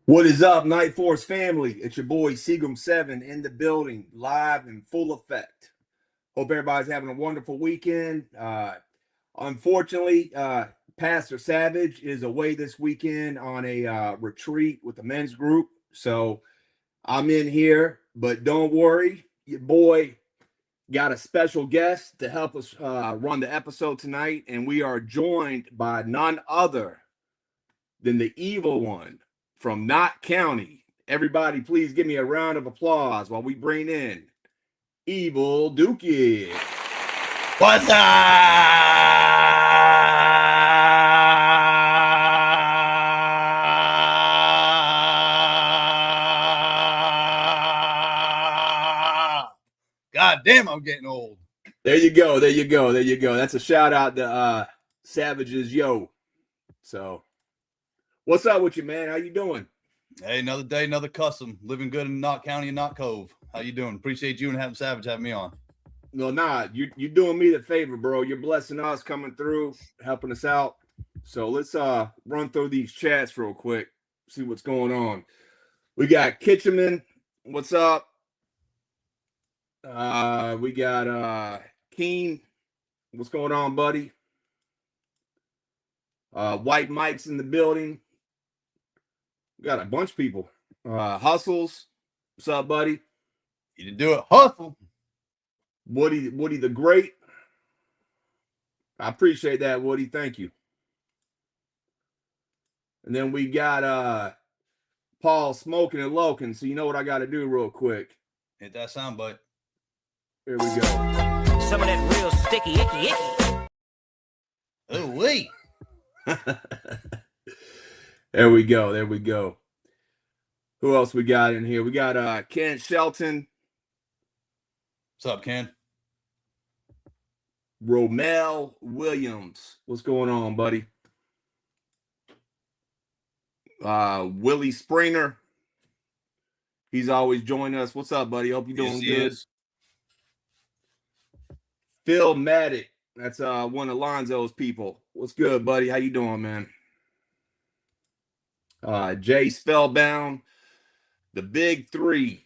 What is up, Night Force family? It's your boy Seagram7 in the building, live in full effect. Hope everybody's having a wonderful weekend. Unfortunately, Pastor Savage is away this weekend on a retreat with the men's group. So I'm in here, but don't worry, your boy got a special guest to help us run the episode tonight. And we are joined by none other than the evil one from Knott County. Everybody, please give me a round of applause while we bring in Evil Dookie. What's up? God damn, I'm getting old. There you go. There you go. There you go. That's a shout out to Savage's Yo. So what's up with you, man? How you doing? Hey, another day, another custom. Living good in Knott County and Knott Cove. How you doing? Appreciate you and having Savage have me on. No, nah, you're doing me the favor, bro. You're blessing us, coming through, helping us out. So let's run through these chats real quick, see what's going on. We got Kitcheman. What's up? We got Keen. What's going on, buddy? White Mike's in the building. We got a bunch of people. Hustles. What's up, buddy? You didn't do it. Hustle. Woody the Great. I appreciate that, Woody. Thank you. And then we got Paul Smoking and Loken. So you know what I got to do real quick. Hit that sound bite. Here we go. Some of that real sticky, icky. Oh, wait. There we go. There we go. Who else we got in here? We got Ken Shelton. What's up, Ken? Romel Williams. What's going on, buddy? Willie Springer. He's always joining us. What's up, buddy? Hope you're doing good. Phil Maddock. That's one of Lonzo's people. What's good, buddy? How you doing, man? Jay Spellbound. The Big Three.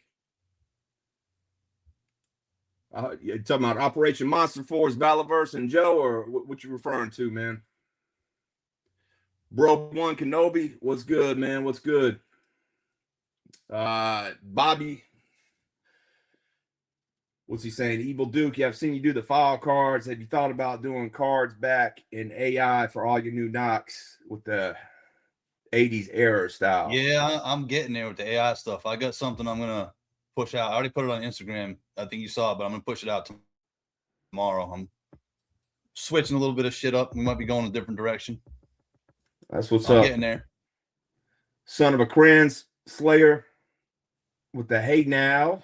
You talking about Operation Monster Force, Valverse, and Joe, or what you referring to, man? Bro One Kenobi, what's good, man? What's good? Bobby, what's he saying? Evil Dookie, I've seen you do the file cards. Have you thought about doing cards back in AI for all your new knocks with the 80s era style? Yeah, I'm getting there with the AI stuff. I got something I'm gonna push out. I already put it on Instagram. I think you saw it, but I'm gonna push it out tomorrow. I'm switching a little bit of shit up. We might be going a different direction. That's what's I'm up. getting there. Son of a Crans Slayer with the Hey Now.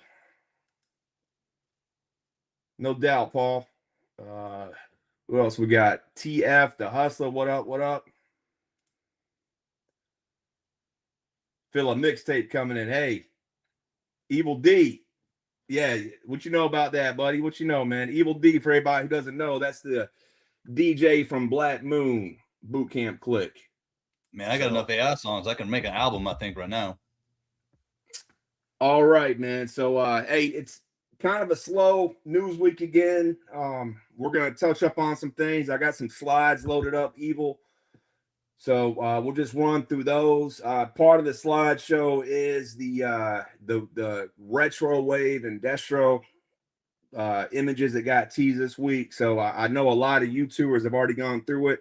No doubt, Paul. Who else we got? TF, the Hustler. What up? What up? Feel a mixtape coming in. Hey, Evil D. Yeah, what you know about that, buddy? What you know, man? Evil D, for everybody who doesn't know, that's the DJ from Black Moon Boot Camp Click. Man, I got enough AI songs. I can make an album, I think, right now. All right, man. So, hey, it's kind of a slow news week again. We're gonna touch up on some things. I got some slides loaded up, evil. So we'll just run through those. Part of the slideshow is the retro wave and Destro images that got teased this week. So I know a lot of YouTubers have already gone through it.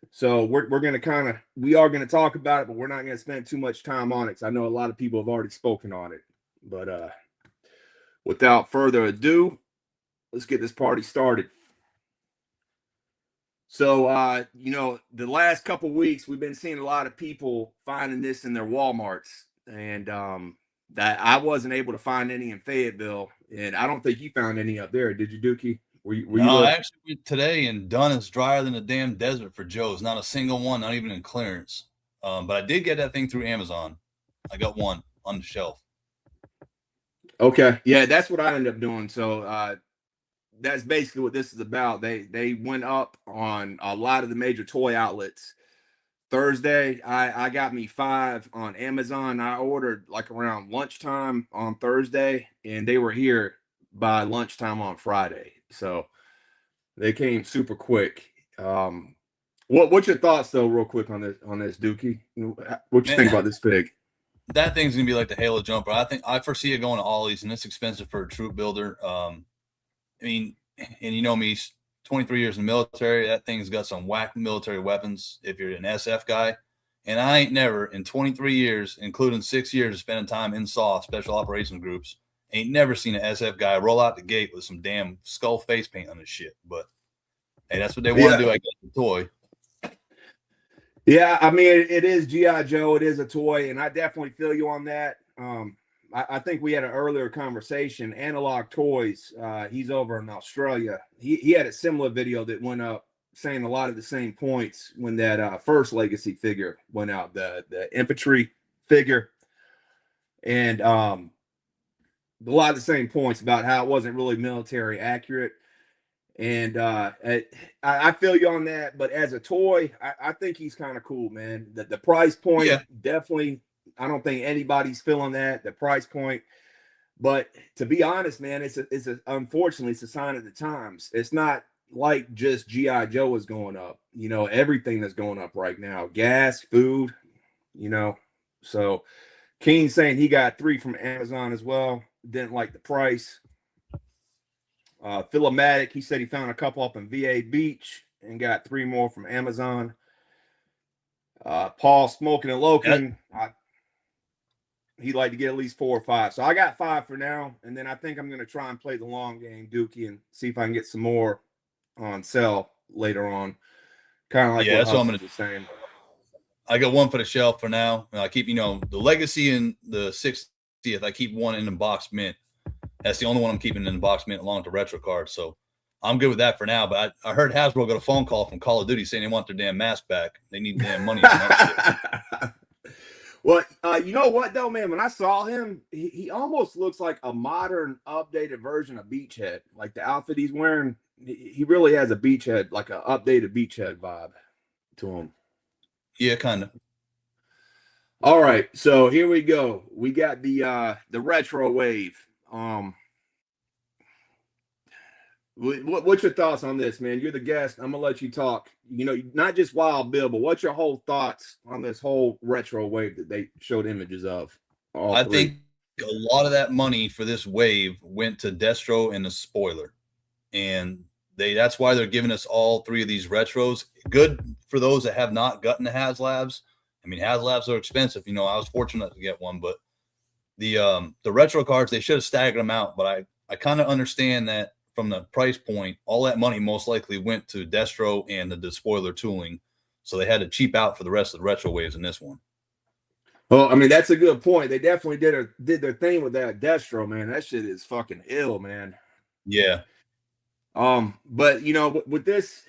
So we're gonna we are gonna talk about it, but we're not gonna spend too much time on it. So I know a lot of people have already spoken on it. But without further ado, let's get this party started. So the last couple weeks we've been seeing a lot of people finding this in their Walmarts, and that I wasn't able to find any in Fayetteville, and I don't think you found any up there, did you, Dookie? Were you No, I actually went today, and done is drier than a damn desert for Joe's. Not a single one, not even in clearance. But I did get that thing through Amazon. I got one on the shelf. Okay, yeah, that's what I ended up doing. So that's basically what this is about. They went up on a lot of the major toy outlets. Thursday, I got me 5 on Amazon. I ordered like around lunchtime on Thursday, and they were here by lunchtime on Friday. So they came super quick. What's your thoughts though, real quick on this Dookie? What you think about this fig? That thing's gonna be like the Halo jumper. I foresee it going to Ollie's, and it's expensive for a troop builder. I mean, and you know me, 23 years in the military, that thing's got some whack military weapons if you're an SF guy. And I ain't never, in 23 years, including 6 years of spending time in SAW, Special Operations Groups, ain't never seen an SF guy roll out the gate with some damn skull face paint on his shit. But, hey, that's what they want to do, I guess, the toy. Yeah, I mean, it is G.I. Joe. It is a toy, and I definitely feel you on that. I think we had an earlier conversation. Analog Toys, he's over in Australia. He had a similar video that went up saying a lot of the same points when that first Legacy figure went out, the infantry figure, and a lot of the same points about how it wasn't really military accurate. And I feel you on that, but as a toy, I think he's kind of cool, man. The price point, definitely. I don't think anybody's feeling that the price point. But to be honest, man, unfortunately it's a sign of the times. It's not like just GI Joe is going up. Everything that's going up right now, gas, food. So Keen's saying he got 3 from Amazon as well. Didn't like the price. Philomatic, he said he found a couple up in VA Beach and got 3 more from Amazon. Paul Smoking and Loken, he'd like to get at least 4 or 5. So I got 5 for now, and then I think I'm going to try and play the long game, Dookie, and see if I can get some more on sale later on. Kind of like what that's what I'm going to be saying. I got 1 for the shelf for now. I keep, the Legacy and the 60th, I keep 1 in the box mint. That's the only one I'm keeping in the box mint along with the retro card. So I'm good with that for now. But I heard Hasbro got a phone call from Call of Duty saying they want their damn mask back. They need damn money on that shit. Well, you know what though, man? When I saw him, he almost looks like a modern, updated version of Beachhead. Like the outfit he's wearing, he really has a Beachhead, like an updated Beachhead vibe to him. Yeah, kind of. All right, so here we go. We got the retro wave. What's your thoughts on this, man? You're the guest. I'm gonna let you talk. Not just Wild Bill, but what's your whole thoughts on this whole retro wave that they showed images of? I think a lot of that money for this wave went to Destro and the spoiler, and that's why they're giving us all 3 of these retros. Good for those that have not gotten the Haslabs. I mean, Haslabs are expensive. I was fortunate to get one, but the retro cards, they should have staggered them out. But I kind of understand that from the price point, all that money most likely went to Destro and the despoiler tooling. So they had to cheap out for the rest of the retro waves in this one. Well, I mean, that's a good point. They definitely did their thing with that Destro, man. That shit is fucking ill, man. Yeah. But with this,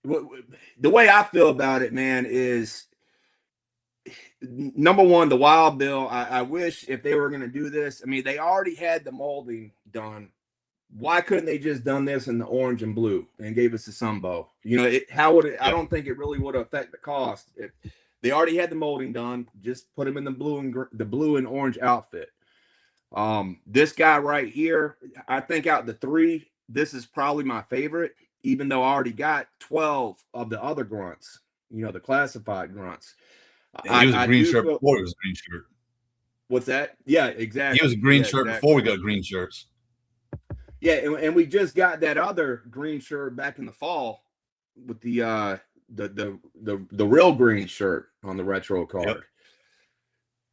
the way I feel about it, man, is number one, the Wild Bill. I wish if they were going to do this, I mean, they already had the molding done. Why couldn't they just done this in the orange and blue and gave us a Sunbow? How would it? I don't think it really would affect the cost. If they already had the molding done, just put them in the blue and orange outfit. This guy right here, I think out the three, this is probably my favorite, even though I already got 12 of the other grunts, the classified grunts. He was a I green do shirt feel. before he was a green shirt. What's that? Yeah, He was exactly. a green Yeah, shirt before exactly. we got green shirts. Yeah, and we just got that other green shirt back in the fall with the real green shirt on the retro card. Yep.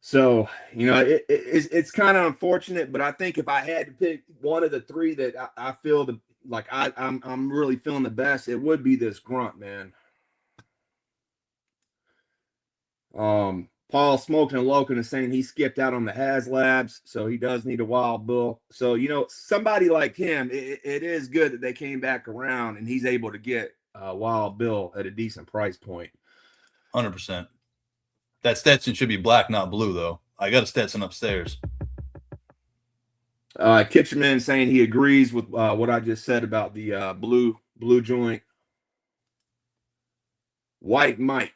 So it's kind of unfortunate, but I think if I had to pick one of the three that I feel I'm really feeling the best, it would be this grunt, man. Paul Smoking and Loken is saying he skipped out on the Haslabs, so he does need a Wild Bill. So somebody like him, it is good that they came back around and he's able to get a Wild Bill at a decent price point. 100%. That Stetson should be black, not blue, though. I got a Stetson upstairs. Kitchenman saying he agrees with what I just said about the blue joint. White Mike.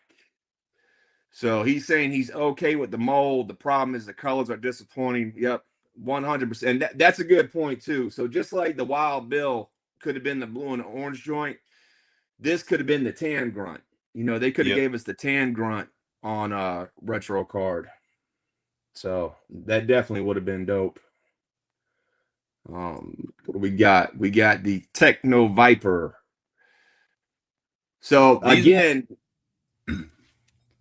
So he's saying he's okay with the mold. The problem is the colors are disappointing. Yep, 100%. That's a good point too. So just like the Wild Bill could have been the blue and the orange joint, this could have been the tan grunt. They could have gave us the tan grunt on retro card. So that definitely would have been dope. What do we got? We got the Techno Viper. So again,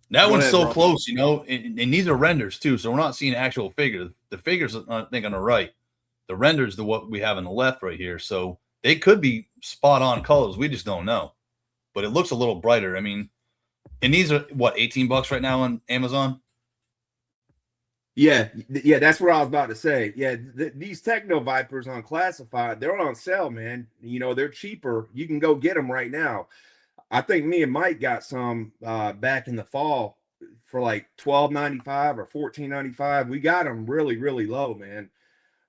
that one's ahead, so bro. close, and these are renders too, so we're not seeing actual figures. The figures, I think, on the right, the renders, what we have on the left right here, so they could be spot on colors. We just don't know, but it looks a little brighter. I mean, and these are what, $18 right now on Amazon. Yeah, that's what I was about to say. Yeah, these Techno Vipers on Classified, they're on sale, man. They're cheaper. You can go get them right now. I think me and Mike got some back in the fall for like $12.95 or $14.95. We got them really, really low, man.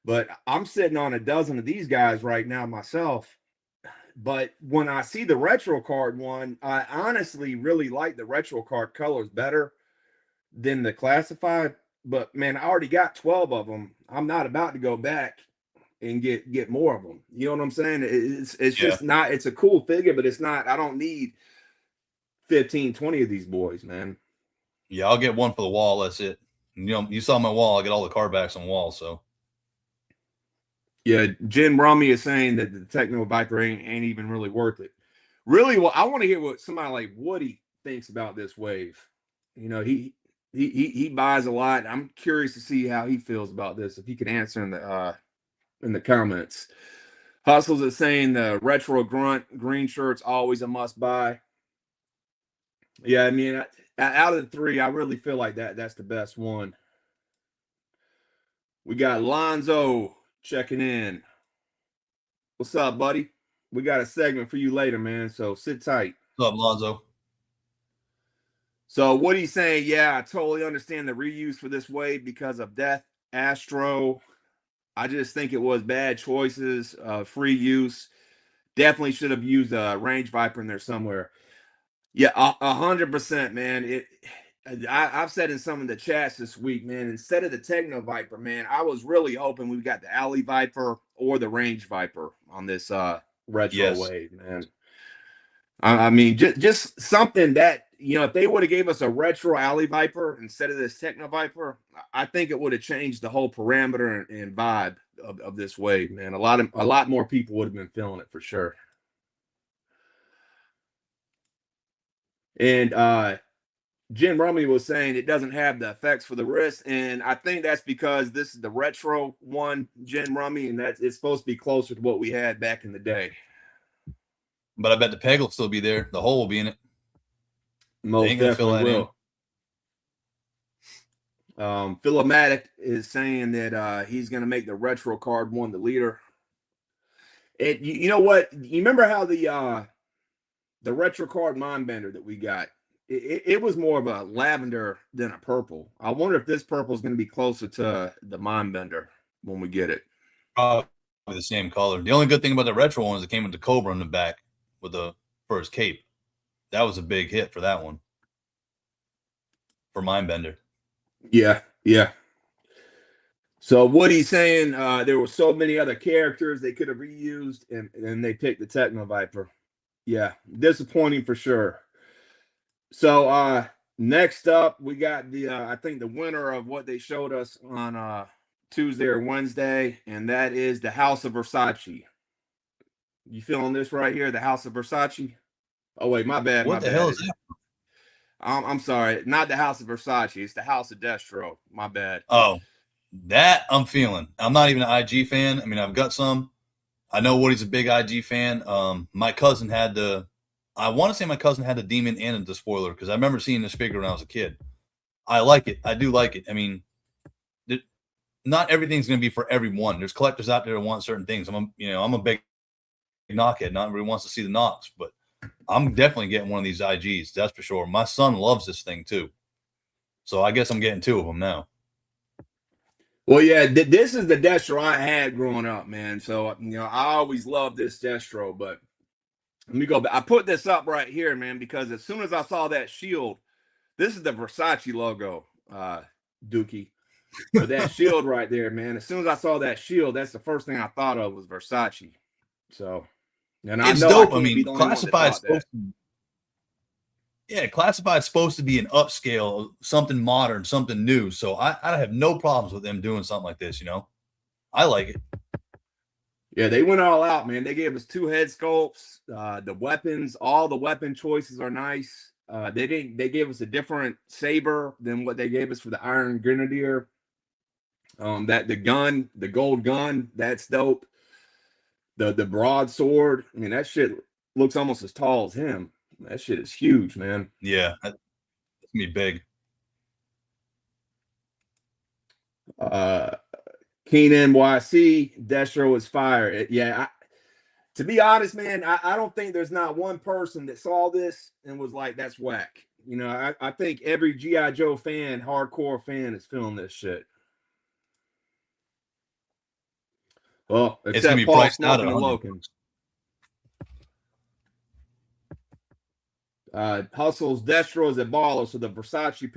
But I'm sitting on a dozen of these guys right now myself. But when I see the retro card one, I honestly really like the retro card colors better than the classified. But man, I already got 12 of them. I'm not about to go back and get more of them. You know what I'm saying? It's just not, it's a cool figure, but it's not, I don't need 15, 20 of these boys, man. Yeah, I'll get one for the wall. That's it. You saw my wall. I get all the card backs on the wall. So yeah, Jim Rummy is saying that the Techno Viper ain't even really worth it. Really, well, I want to hear what somebody like Woody thinks about this wave. He buys a lot. I'm curious to see how he feels about this. If he can answer in the comments. Hustles is saying the retro grunt green shirt's always a must buy. Yeah, I mean, out of the three, I really feel like that's the best one. We got Lonzo checking in. What's up, buddy? We got a segment for you later, man. So sit tight. what's up, Lonzo? So what he's saying, yeah, I totally understand the reuse for this wave because of Death Astro. I just think it was bad choices, free use. Definitely should have used a Range Viper in there somewhere. Yeah, 100%, man. I've said in some of the chats this week, man, instead of the Techno Viper, man, I was really hoping we got the Alley Viper or the Range Viper on this retro wave, man. I mean, just something that, if they would have gave us a retro Alley Viper instead of this Techno Viper, I think it would have changed the whole parameter and vibe of this wave, man. A lot more people would have been feeling it for sure. And Jim Rumley was saying it doesn't have the effects for the wrist, and I think that's because this is the retro one, Jim Rumley, and it's supposed to be closer to what we had back in the day. But I bet the peg will still be there. The hole will be in it. Most definitely will. Philomatic is saying that he's going to make the retro card one the leader. You know what? You remember how the retro card Mindbender that we got? It was more of a lavender than a purple. I wonder if this purple is going to be closer to the Mindbender when we get it. Probably the same color. The only good thing about the retro one is it came with the Cobra in the back with the first cape. That was a big hit for that one. For Mindbender. Yeah. So what he's saying, there were so many other characters they could have reused, and they picked the Techno Viper. Yeah, disappointing for sure. So next up, we got the I think the winner of what they showed us on Tuesday or Wednesday, and that is the House of Versace. You feeling this right here, the House of Versace? Oh wait, my bad, What the hell is that? I'm sorry, not the House of Versace. It's the House of Destro. My bad. Oh, that I'm feeling. I'm not even an IG fan. I mean, I've got some. I know Woody's a big IG fan. My cousin had the. I want to say my cousin had the Demon and the Spoiler because I remember seeing this figure when I was a kid. I like it. I do like it. I mean, not everything's going to be for everyone. There's collectors out there that want certain things. I'm a big knockhead. Not everybody wants to see the knocks, but I'm definitely getting one of these IGs. That's for sure. My son loves this thing too, so I guess I'm getting two of them now. Well, yeah, this is the Destro I had growing up, man. So I always loved this Destro, but let me go back. I put this up right here, man, because as soon as I saw that shield, this is the Versace logo, Dookie. For that shield right there, man. As soon as I saw that shield, that's the first thing I thought of was Versace. So, and I It's know dope. I I mean, Classified's supposed to be an upscale, something modern, something new. So I have no problems with them doing something like this. I like it. Yeah, they went all out, man. They gave us 2 head sculpts. The weapons, all the weapon choices are nice. They gave us a different saber than what they gave us for the Iron Grenadier. The gold gun, that's dope. The broadsword, I mean, that shit looks almost as tall as him. That shit is huge, man. Yeah, that's gonna be big. Keen NYC, Destro is fire. To be honest, man, I don't think there's not one person that saw this and was like, that's whack. I think every G.I. Joe fan, hardcore fan, is feeling this shit. Well, It's gonna except be Paul priced out Smoking at and 100. Loken. Hustle's Destro is a baller, so the Versace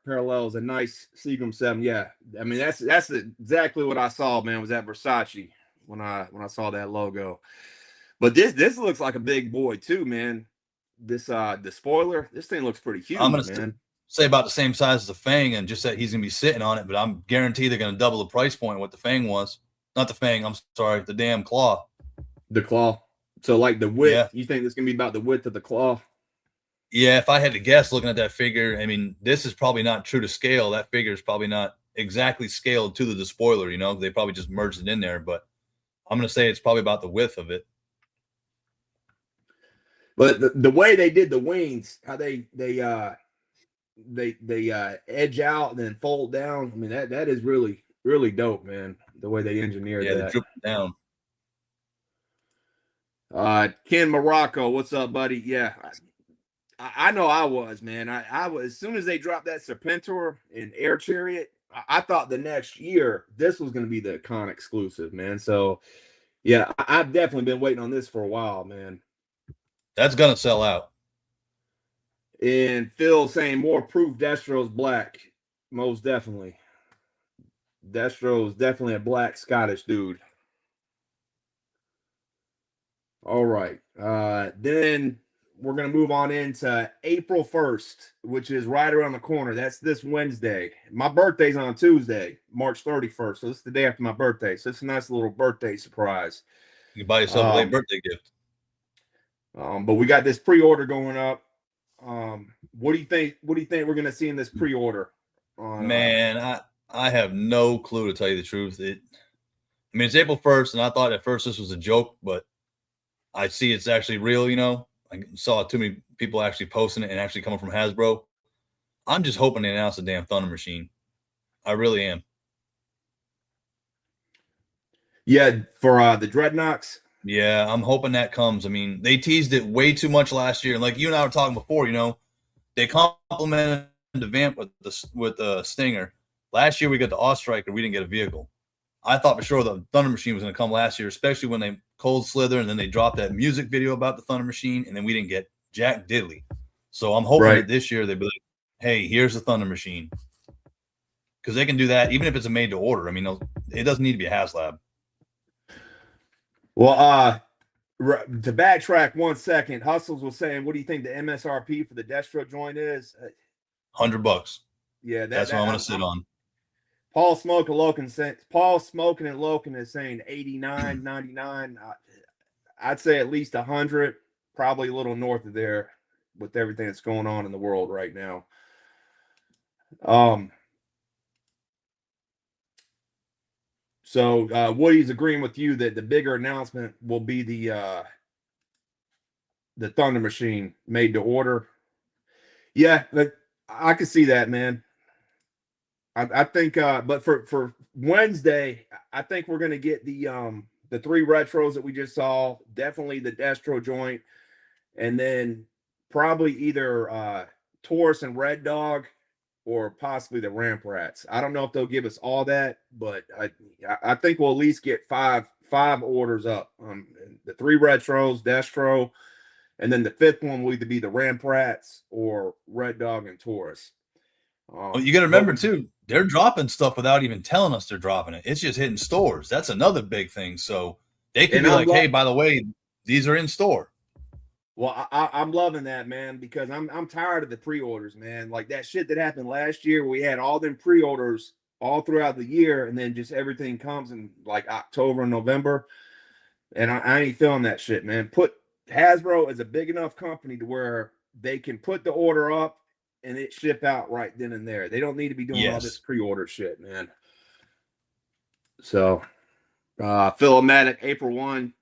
parallel is a nice Seagram 7. Yeah, I mean that's exactly what I saw, man. Was that Versace when I saw that logo? But this looks like a big boy too, man. The spoiler, this thing looks pretty huge, I'm gonna man. say about the same size as the Fang, and just that he's gonna be sitting on it. But I'm guaranteed they're gonna double the price point of what the Fang was. Not the Fang. I'm sorry, the damn claw. The claw. So like the width, Yeah. you think this gonna be about the width of the claw? Yeah, if I had to guess, looking at that figure, I mean, this is probably not true to scale. That figure is probably not exactly scaled to the despoiler. They probably just merged it in there. But I'm gonna say it's probably about the width of it. But the way they did the wings, how they edge out and then fold down. I mean that is really really dope, man. The way they engineered that. They drip it down. Ken Morocco, what's up, buddy? Yeah, I know I was, man. I was, as soon as they dropped that Serpentor and Air Chariot, I thought the next year this was going to be the con exclusive, man. So yeah, I've definitely been waiting on this for a while, man. That's gonna sell out. And Phil saying more proof Destro's black. Most definitely. Destro is definitely a black Scottish dude. All right. Then we're going to move on into April 1st, which is right around the corner. That's this Wednesday. My birthday's on Tuesday, March 31st. So this is the day after my birthday. So it's a nice little birthday surprise. You can buy yourself a late birthday gift. But we got this pre-order going up. What do you think? What do you think we're going to see in this pre-order? Man, I have no clue, to tell you the truth. I mean, it's April 1st, and I thought at first this was a joke, but I see it's actually real. I saw too many people actually posting it and actually coming from Hasbro. I'm just hoping they announce the damn Thunder Machine. I really am. Yeah, for the Dreadnoks. Yeah, I'm hoping that comes. I mean, they teased it way too much last year. And like you and I were talking before, they complimented the Vamp with the Stinger. Last year we got the Ostriker. We didn't get a vehicle. I thought for sure the Thunder Machine was going to come last year, especially when they cold slither and then they dropped that music video about the Thunder Machine, and then we didn't get jack diddly. So I'm hoping that this year they'll be like, hey, here's the Thunder Machine. because they can do that even if it's a made to order. I mean, it doesn't need to be a Haslab. Well, to backtrack 1 second, Hustles was saying, what do you think the MSRP for the Destro joint is? $100. Yeah, that's what I'm gonna sit on. Paul Smoking and Loken is saying 89.99. I'd say at least 100, probably a little north of there with everything that's going on in the world right now. So Woody's agreeing with you that the bigger announcement will be the Thunder Machine made to order. Yeah, but I can see that, man. I think, but for Wednesday, I think we're gonna get the 3 retros that we just saw. Definitely the Destro joint, and then probably either Taurus and Red Dog, or possibly the Ramp Rats. I don't know if they'll give us all that, but I think we'll at least get five orders up. The 3 retros, Destro, and then the 5th one will either be the Ramp Rats or Red Dog and Taurus. Well, you got to remember too, they're dropping stuff without even telling us they're dropping it. It's just hitting stores. That's another big thing. So they could be like, hey, by the way, these are in store. Well, I'm loving that, man, because I'm tired of the pre-orders, man. Like that shit that happened last year, we had all them pre-orders all throughout the year, and then just everything comes in like October and November, and I ain't feeling that shit, man. Hasbro is a big enough company to where they can put the order up and it ship out right then and there. They don't need to be doing all this pre-order shit, man. So, Philomatic April 1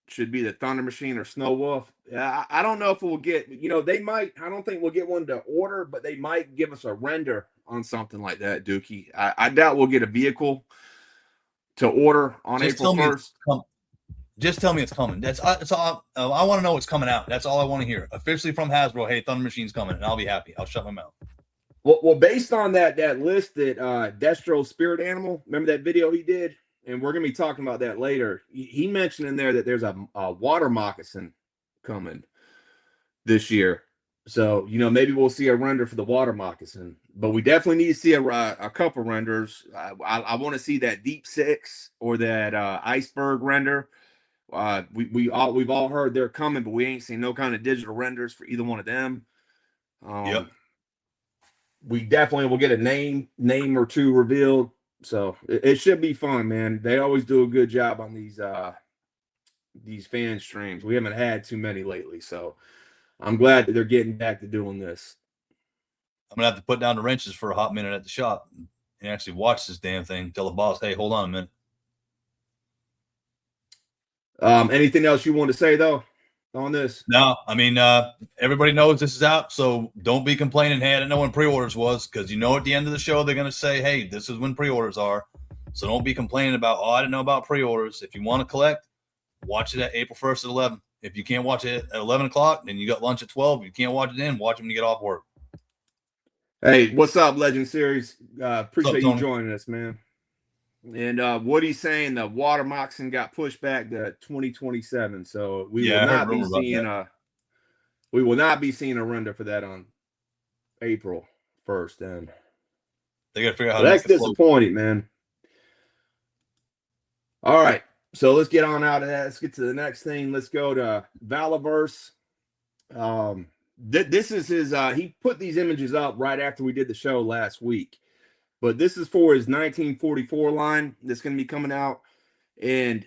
should be the Thunder Machine or Snow Wolf. I don't know if we'll get, they might, I don't think we'll get one to order, but they might give us a render on something like that, Dookie. I doubt we'll get a vehicle to order on April 1st. Just tell me it's coming. That's all. I want to know what's coming out. That's all I want to hear. Officially from Hasbro, hey, Thunder Machine's coming, and I'll be happy. I'll shut my mouth. Well, based on that list that Destro Spirit Animal, remember that video he did? And we're going to be talking about that later. He mentioned in there that there's a water moccasin coming this year. So, maybe we'll see a render for the water moccasin. But we definitely need to see a couple renders. I want to see that Deep Six or that Iceberg render. We've all heard they're coming, but we ain't seen no kind of digital renders for either one of them. Yep. We definitely will get a name or two revealed. So it should be fun, man. They always do a good job on these fan streams. We haven't had too many lately, so I'm glad that they're getting back to doing this. I'm gonna have to put down the wrenches for a hot minute at the shop and actually watch this damn thing. Tell the boss, hey, hold on a minute. Anything else you want to say though on this? No, I mean, everybody knows this is out, so don't be complaining, hey, I didn't know when pre-orders was, because at the end of the show they're going to say, hey, this is when pre-orders are. So don't be complaining about, I didn't know about pre-orders. If you want to collect, watch it at April 1st at 11. If you can't watch it at 11 o'clock, then you got lunch at 12. If you can't watch it in, watch it when you get off work. Hey, what's up, Legend Series? Appreciate you Tony? joining us, man. And Woody's saying the water moccasin got pushed back to 2027, so we will not be seeing a render for that on April 1st. Then they got to figure out how that's disappointing, man. All right, so let's get on out of that. Let's get to the next thing. Let's go to Valverse. This is his. He put these images up right after we did the show last week. But this is for his 1944 line that's going to be coming out. And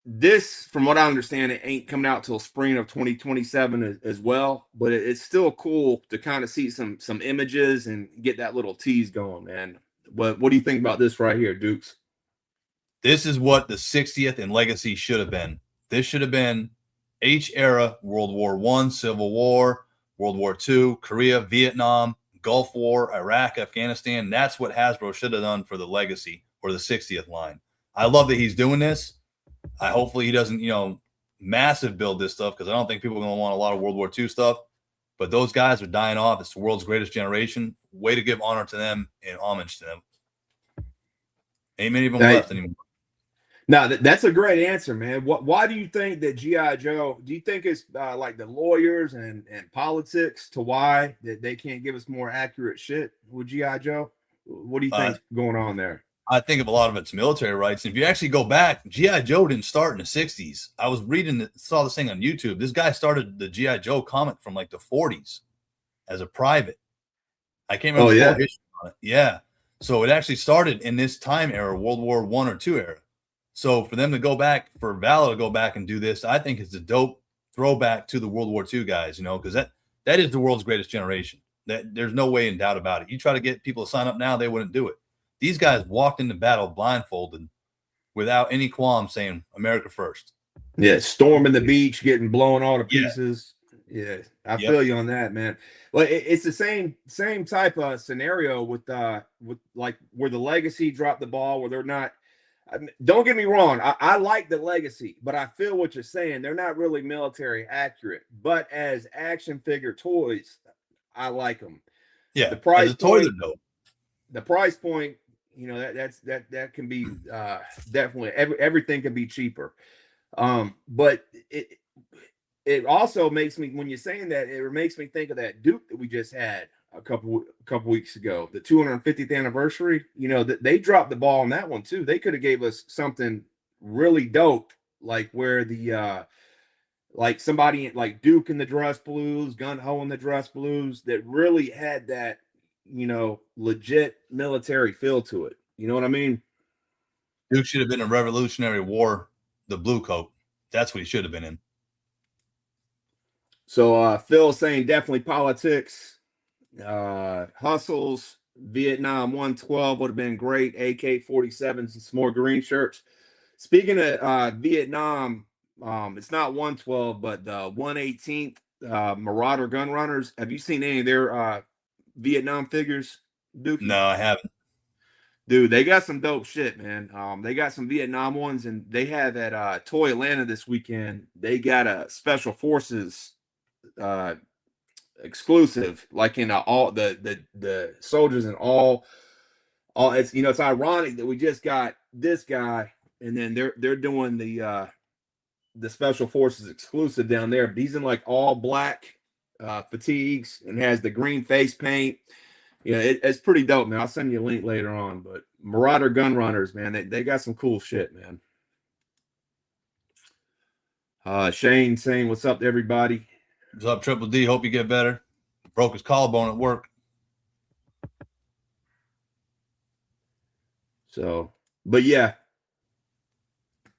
this, from what I understand, it ain't coming out till spring of 2027 as well. But it's still cool to kind of see some images and get that little tease going, man. What do you think about this right here, Dukes? This is what the 60th and Legacy should have been. This should have been H era, World War I, Civil War, World War II, Korea, Vietnam, Gulf War, Iraq, Afghanistan. That's what Hasbro should have done for the Legacy or the 60th line. I love that he's doing this. Hopefully he doesn't, massive build this stuff, because I don't think people are going to want a lot of World War II stuff. But those guys are dying off. It's the world's greatest generation. Way to give honor to them and homage to them. Ain't many of them left anymore. No, that's a great answer, man. Why do you think that G.I. Joe, do you think it's like the lawyers and politics to why that they can't give us more accurate shit with G.I. Joe? What do you think's going on there? I think of a lot of it's military rights. If you actually go back, G.I. Joe didn't start in the 60s. I was saw this thing on YouTube. This guy started the G.I. Joe comic from like the 40s as a private. I can't remember the full history on it. Yeah. So it actually started in this time era, World War I or II era. So for them to go back, for Valor to go back and do this, I think it's a dope throwback to the World War II guys, because that is the world's greatest generation. That there's no way in doubt about it. You try to get people to sign up now, they wouldn't do it. These guys walked into battle blindfolded without any qualm saying America first. Yeah, storming the beach, getting blown all to pieces. Yeah, I feel you on that, man. Well, it's the same type of scenario with like where the Legacy dropped the ball, where they're not. Don't get me wrong, I like the Legacy, but I feel what you're saying. They're not really military accurate, but as action figure toys, I like them. Yeah, the price point, toys are dope. The price point, that can be definitely everything can be cheaper. But it also makes me, when you're saying that, it makes me think of that Duke that we just had a couple weeks ago, the 250th anniversary. They dropped the ball on that one too. They could have gave us something really dope, like where the like somebody like Duke in the Dress Blues, Gun Ho in the Dress Blues, that really had that legit military feel to it. You know what I mean? Duke should have been in Revolutionary War, the blue coat. That's what he should have been in. So Phil saying definitely politics. Hustles, Vietnam 112 would have been great. AK-47s and some more green shirts. Speaking of Vietnam, it's not 112, but the 118th Marauder Gun Runners. Have you seen any of their Vietnam figures, Dookie? No, I haven't. Dude, they got some dope shit, man. They got some Vietnam ones, and they have at Toy Atlanta this weekend. They got a Special Forces exclusive, like in all the soldiers and all. It's it's ironic that we just got this guy, and then they're doing the Special Forces exclusive down there. But he's in like all black fatigues and has the green face paint. It's pretty dope, man. I'll send you a link later on. But Marauder Gun Runners, man, they got some cool shit, man. Shane saying, "What's up, everybody?" What's up, Triple D? Hope you get better. Broke his collarbone at work. So, but yeah,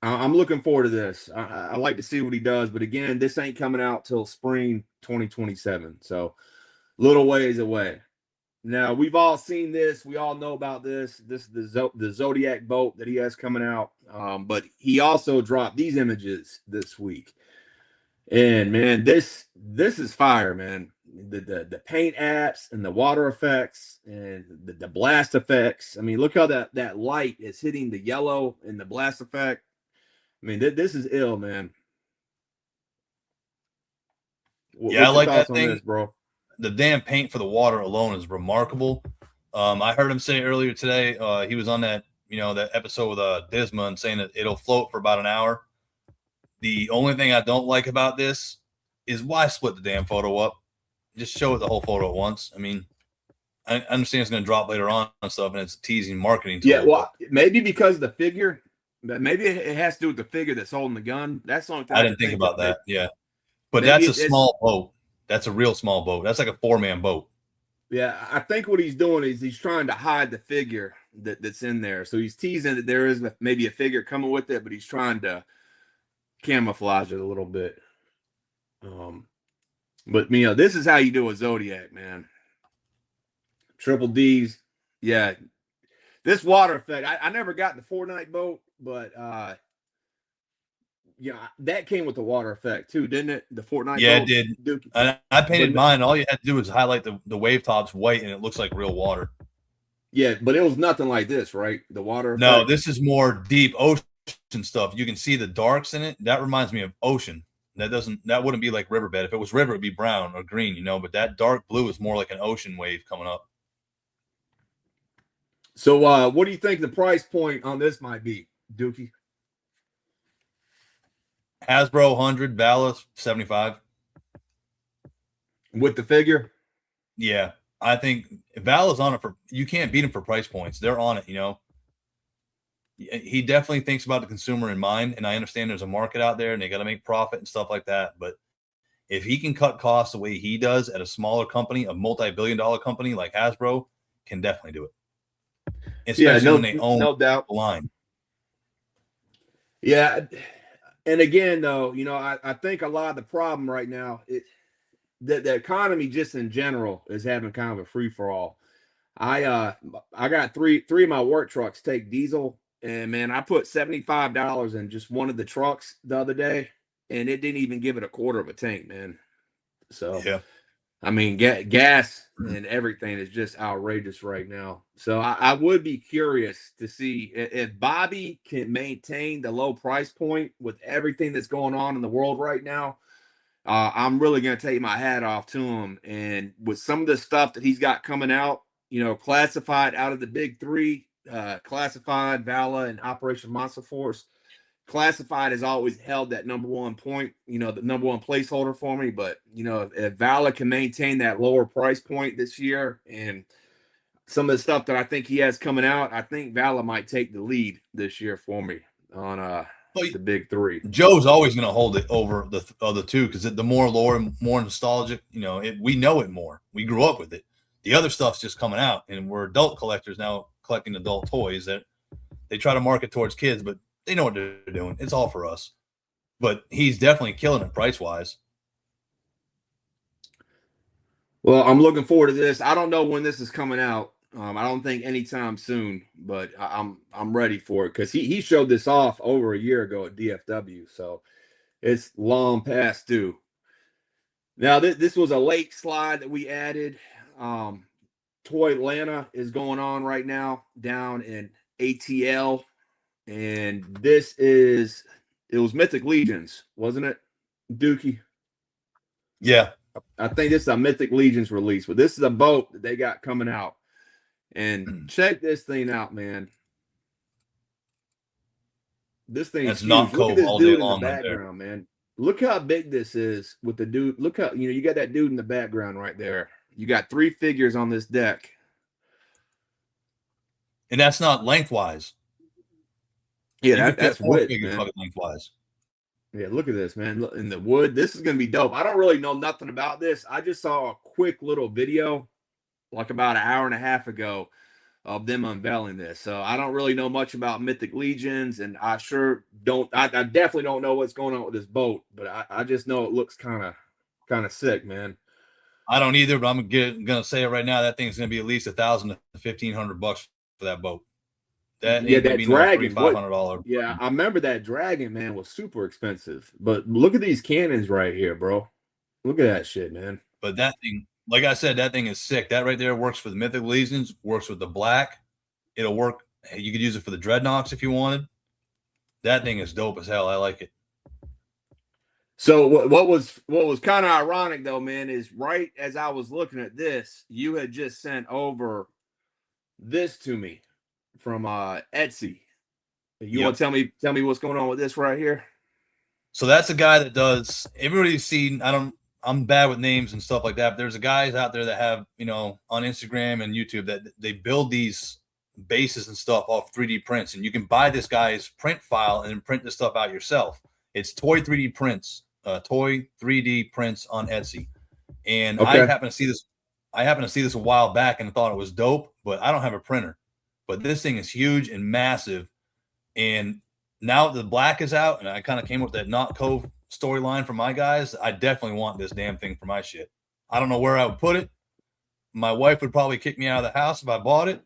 I'm looking forward to this. I like to see what he does, but again, this ain't coming out till spring 2027, so little ways away. Now, we've all seen this. We all know about this. This is the Zodiac boat that he has coming out. But he also dropped these images this week. And man, this is fire, man. The paint apps and the water effects and the blast effects. I mean, look how that light is hitting the yellow and the blast effect. I mean, this is ill, man. Yeah, I like that thing, this, bro. The damn paint for the water alone is remarkable. I heard him say earlier today, he was on that, that episode with Disma, and saying that it'll float for about an hour. The only thing I don't like about this is why split the damn photo up? Just show it the whole photo at once. I mean, I understand it's going to drop later on and stuff, and it's a teasing marketing tool. Yeah, well, maybe because of the figure, but maybe it has to do with the figure that's holding the gun. That's the only thing I didn't think about that. Yeah, but that's a small boat. That's a real small boat. That's like a 4-man boat. Yeah, I think what he's doing is he's trying to hide the figure that's in there. So he's teasing that there is maybe a figure coming with it, but he's trying to camouflage it a little bit. But this is how you do a Zodiac, man. Triple D's, yeah. This water effect, I never got the Fortnite boat, but that came with the water effect too, didn't it? The Fortnite boat, it did. Dookie. I painted mine. All you had to do was highlight the wave tops white, and it looks like real water. Yeah, but it was nothing like this, right? The water effect. No, this is more deep ocean stuff. You can see the darks in it. That reminds me of ocean. That wouldn't be like riverbed. If it was river, it'd be brown or green, but that dark blue is more like an ocean wave coming up. So what do you think the price point on this might be, Dookie? Hasbro 100, Valverse 75. With the figure? Yeah. I think Val is on it for, you can't beat him for price points. They're on it, you know. He definitely thinks about the consumer in mind, and I understand there's a market out there and they got to make profit and stuff like that. But if he can cut costs the way he does at a smaller company, a multi-billion-dollar company like Hasbro, can definitely do it. Especially when they own no doubt. the line. Yeah. And again, though, you know, I think a lot of the problem right now, the economy just in general is having kind of a free for all. I got three of my work trucks take diesel, and man, I put $75 in just one of the trucks the other day, and it didn't even give it a quarter of a tank, man. So Yeah. I mean, gas and everything is just outrageous right now. So I would be curious to see if Bobby can maintain the low price point with everything that's going on in the world right now. I'm really going to take my hat off to him. And with some of the stuff that he's got coming out, you know, classified out of the big three, classified, Vala, and Operation Monster Force. Classified has always held that number one point, you know, the number one placeholder for me. But, you know, if Vala can maintain that lower price point this year and some of the stuff that I think he has coming out, I think Vala might take the lead this year for me on the big three. Joe's always going to hold it over the other two because the more lore and more nostalgic, you know, we know it more. We grew up with it. The other stuff's just coming out, and we're adult collectors now collecting adult toys that they try to market towards kids, but they know what they're doing. It's all for us. But he's definitely killing it price-wise. Well, I'm looking forward to this. I don't know when this is coming out. I don't think anytime soon, but I'm ready for it because he showed this off over a year ago at DFW, so it's long past due. Now this was a lake slide that we added. Toy Atlanta is going on right now down in ATL. And it was Mythic Legions, wasn't it, Dookie? Yeah. I think this is a Mythic Legions release, but this is a boat that they got coming out. And check this thing out, man. This thing's That's huge. not Look at this all dude day in the long right there. background, man. Look how big this is with the dude. Look how, you know, you got that dude in the background right there. You got 3 figures on this deck. And that's not lengthwise. Yeah, that's width, man. Lengthwise. Yeah, look at this, man. Look, in the wood, this is going to be dope. I don't really know nothing about this. I just saw a quick little video like about an hour and a half ago of them unveiling this. So I don't really know much about Mythic Legions, and I definitely don't know what's going on with this boat, but I just know it looks kind of sick, man. I don't either, but I'm gonna say it right now. That thing's gonna be at least $1,000 to $1,500 for that boat. That dragon, $500. Yeah, I remember that dragon, man, was super expensive. But look at these cannons right here, bro. Look at that shit, man. But that thing, like I said, that thing is sick. That right there works for the Mythic Legions, works with the black. It'll work. You could use it for the Dreadnoks if you wanted. That thing is dope as hell. I like it. So what was kind of ironic though, man, is right as I was looking at this, you had just sent over this to me from Etsy. You want to tell me what's going on with this right here? So that's a guy that does, everybody's seen, I'm bad with names and stuff like that, but there's a guys out there that have, you know, on Instagram and YouTube that they build these bases and stuff off 3D prints, and you can buy this guy's print file and then print this stuff out yourself. It's Toy 3D prints, Toy 3D prints on Etsy. And I happened to see this a while back and thought it was dope, but I don't have a printer. But this thing is huge and massive. And now the black is out, and I kind of came up with that Knot Cove storyline for my guys. I definitely want this damn thing for my shit. I don't know where I would put it. My wife would probably kick me out of the house if I bought it.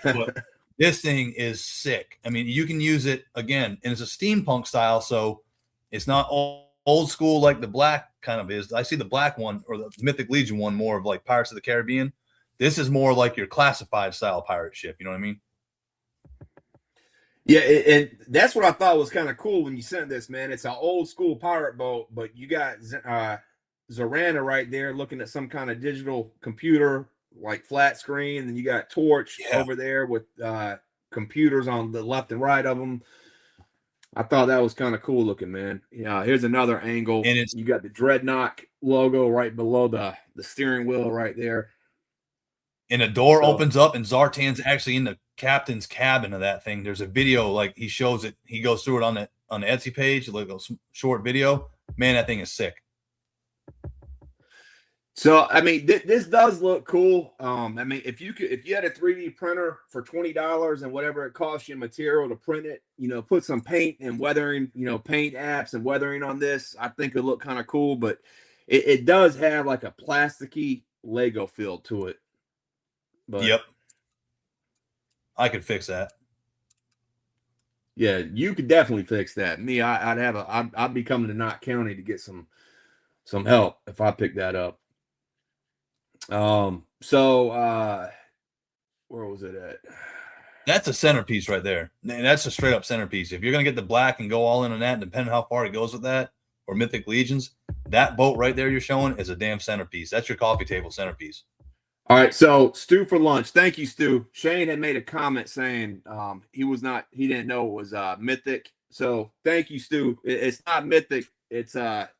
But this thing is sick. I mean, you can use it again, and it's a steampunk style, so it's not old school like the black kind of is. I see the black one or the Mythic Legion one more of like Pirates of the Caribbean. This is more like your classified style pirate ship. You know what I mean? Yeah, and that's what I thought was kind of cool when you sent this, man. It's an old school pirate boat, but you got Zorana right there looking at some kind of digital computer, like flat screen. And you got Torch over there with computers on the left and right of them. I thought that was kind of cool looking, man. Yeah, here's another angle. And you got the Dreadnok logo right below the steering wheel right there. And a door So- opens up, and Zartan's actually in the captain's cabin of that thing. There's a video, like he shows it. He goes through it on the Etsy page, like a short video. Man, that thing is sick. So I mean, this does look cool. I mean, if you had a 3D printer for $20 and whatever it costs you material to print it, put some paint and weathering, paint apps and weathering on this, I think it'll look kind of cool. But it does have like a plasticky Lego feel to it. But Yep, I could fix that. yeah, you could definitely fix that. Me, I'd be coming to Knott County to get some help if I pick that up. So where was it at? That's a centerpiece right there. And that's a straight up centerpiece. If you're gonna get the black and go all in on that, depending how far it goes with that, or Mythic Legions, that boat right there you're showing is a damn centerpiece. That's your coffee table centerpiece. All right, so Stu for lunch. Thank you, Stu. Shane had made a comment saying he didn't know it was Mythic. So thank you, Stu. It's not Mythic, it's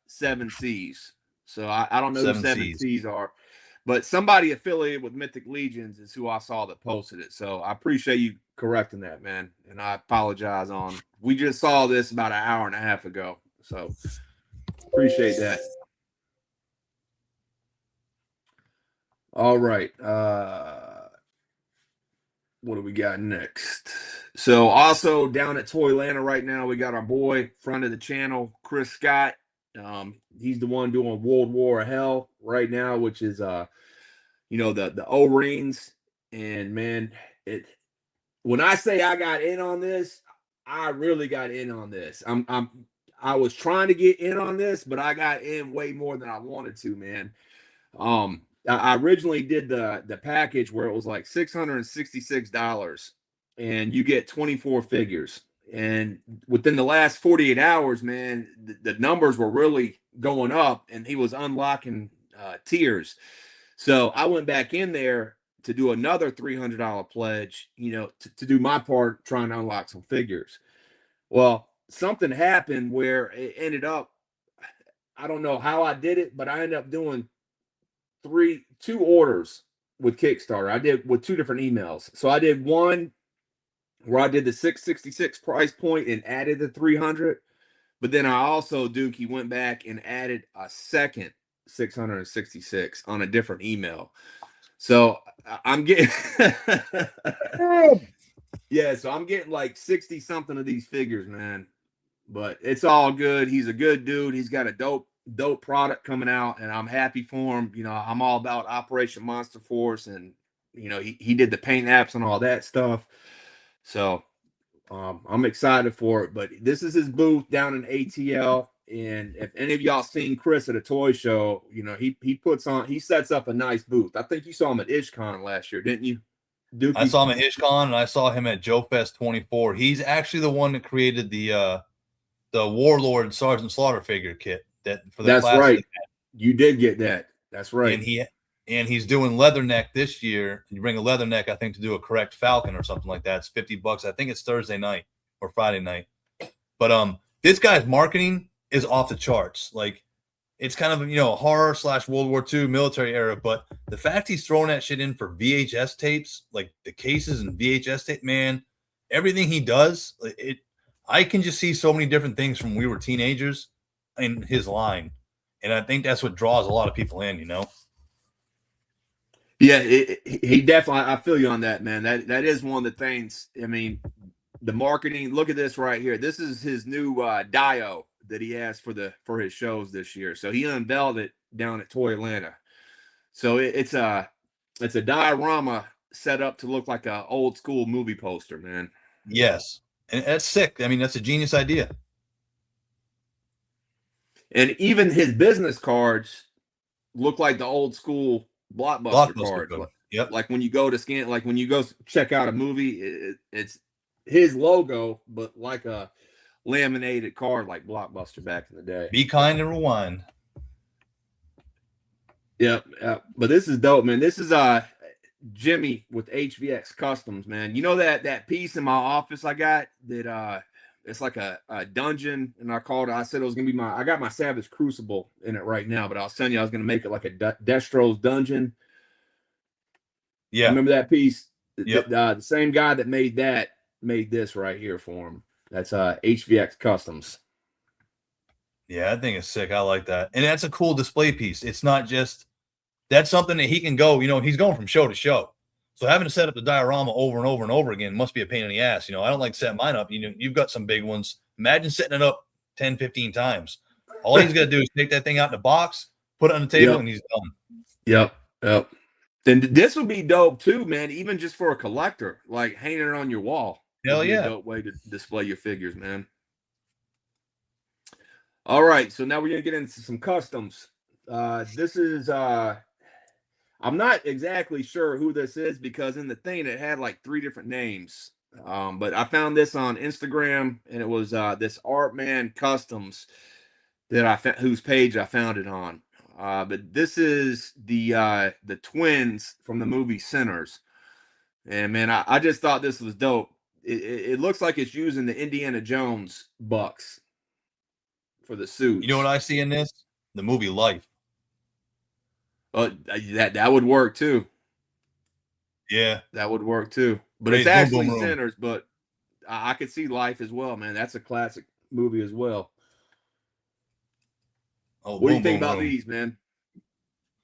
7 Seas. So I don't know who 7 Seas are, but somebody affiliated with Mythic Legions is who I saw that posted it. So I appreciate you correcting that, man. And I apologize we just saw this about an hour and a half ago. So appreciate that. All right. What do we got next? So also down at Toylanta right now, we got our boy, friend of the channel, Chris Scott. He's the one doing World War of Hell right now, which is the O-rings. And man, when I say I got in on this, I really got in on this. I was trying to get in on this, but I got in way more than I wanted to, man. I originally did the package where it was like $666 and you get 24 figures. And within the last 48 hours, man, the numbers were really going up and he was unlocking tiers. So I went back in there to do another $300 pledge, to do my part trying to unlock some figures. Well, something happened where it ended up, I don't know how I did it, but I ended up doing two orders with Kickstarter. I did with 2 different emails. So I did one where I did the 666 price point and added the 300, but then I also, Dookie, went back and added a second 666 on a different email. So I'm getting yeah, so I'm getting like 60 something of these figures, man. But it's all good. He's a good dude. He's got a dope product coming out, and I'm happy for him. I'm all about Operation Monster Force, and he did the paint apps and all that stuff. So I'm excited for it. But this is his booth down in ATL, and if any of y'all seen Chris at a toy show, he sets up a nice booth. I think you saw him at IshCon last year, didn't you, Dookie? I saw him at IshCon and I saw him at Joe Fest 24. He's actually the one that created the Warlord Sergeant Slaughter figure kit for the That's classic. right. You did get that. That's right. And he's doing Leatherneck this year. You bring a Leatherneck, I think, to do a correct Falcon or something like that. It's $50. I think it's Thursday night or Friday night. But this guy's marketing is off the charts. Like, it's kind of horror / World War II military era. But the fact he's throwing that shit in for VHS tapes, like the cases and VHS tape, man, everything he does, I can just see so many different things from we were teenagers in his line. And I think that's what draws a lot of people in, Yeah, he definitely, I feel you on that, man. That is one of the things. I mean, the marketing, look at this right here. This is his new dio that he has for his shows this year. So he unveiled it down at Toylanta. So it's a diorama set up to look like an old school movie poster, man. Yes. And that's sick. I mean, that's a genius idea. And even his business cards look like the old school blockbuster cards. Yep. Like when you go to scan, like when you go check out a movie, it's his logo, but like a laminated card like Blockbuster back in the day. Be kind and rewind. Yep. But this is dope, man. This is Jimmy with HVX Customs, man. You know that piece in my office I got that it's like a dungeon, and I said it was gonna be I got my Savage Crucible in it right now, but I was telling you I was gonna make it like a Destro's dungeon. Yeah. Remember that piece? Yep. The same guy that made this right here for him. That's HVX Customs. Yeah, I think it's sick. I like that. And that's a cool display piece. It's not just that's something that he can go, he's going from show to show. So having to set up the diorama over and over and over again must be a pain in the ass. I don't like setting mine up. You've got some big ones. Imagine setting it up 10, 15 times. All he's got to do is take that thing out in the box, put it on the table, and he's done. Yep. Then this would be dope too, man. Even just for a collector, like hanging it on your wall. Hell yeah. A dope way to display your figures, man. All right, so now we're gonna get into some customs. This is I'm not exactly sure who this is because in the thing it had like 3 different names. But I found this on Instagram and it was this Art Man Customs that whose page I found it on. But this is the twins from the movie Sinners. And man, I just thought this was dope. It looks like it's using the Indiana Jones bucks for the suits. You know what I see in this? The movie Life. That would work too. Yeah, that would work too. But it's actually Sinners, but I could see Life as well, man. That's a classic movie as well. Oh, what do you think about these, man?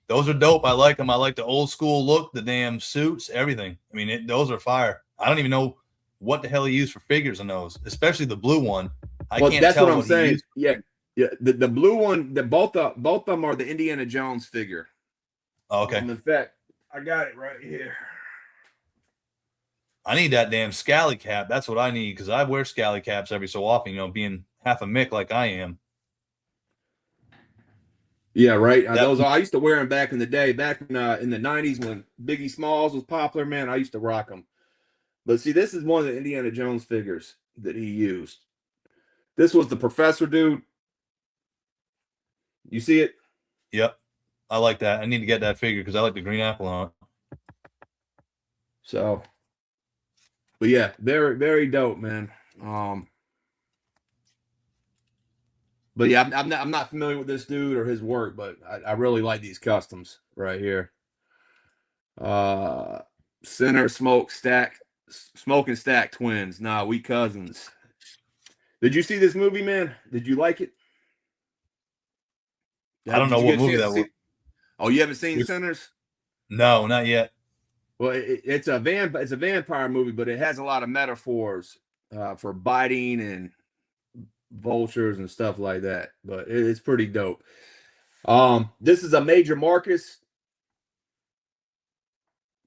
Those are dope. I like them. I like the old school look, the damn suits, everything. I mean, those are fire. I don't even know what the hell he used for figures on those, especially the blue one. I can't that's tell what I'm saying. Yeah. The blue one, both of them are the Indiana Jones figure. Oh, okay. In fact, I got it right here. I need that damn scally cap. That's what I need because I wear scally caps every so often, being half a Mick like I am. Yeah, right. Those I used to wear them back in the day, back in the 90s when Biggie Smalls was popular, man. I used to rock them. But see, this is one of the Indiana Jones figures that he used. This was the professor dude. You see it? Yep. I like that. I need to get that figure because I like the green apple on it. So, but yeah, very, very dope, man. But yeah, I'm not familiar with this dude or his work, but I really like these customs right here. Center Smoke and Stack twins. Nah, we cousins. Did you see this movie, man? Did you like it? I don't know what movie that was. Oh, you haven't seen Sinners? No, not yet. Well, it's a vampire movie, but it has a lot of metaphors for biting and vultures and stuff like that. But it's pretty dope. This is a Major Marcus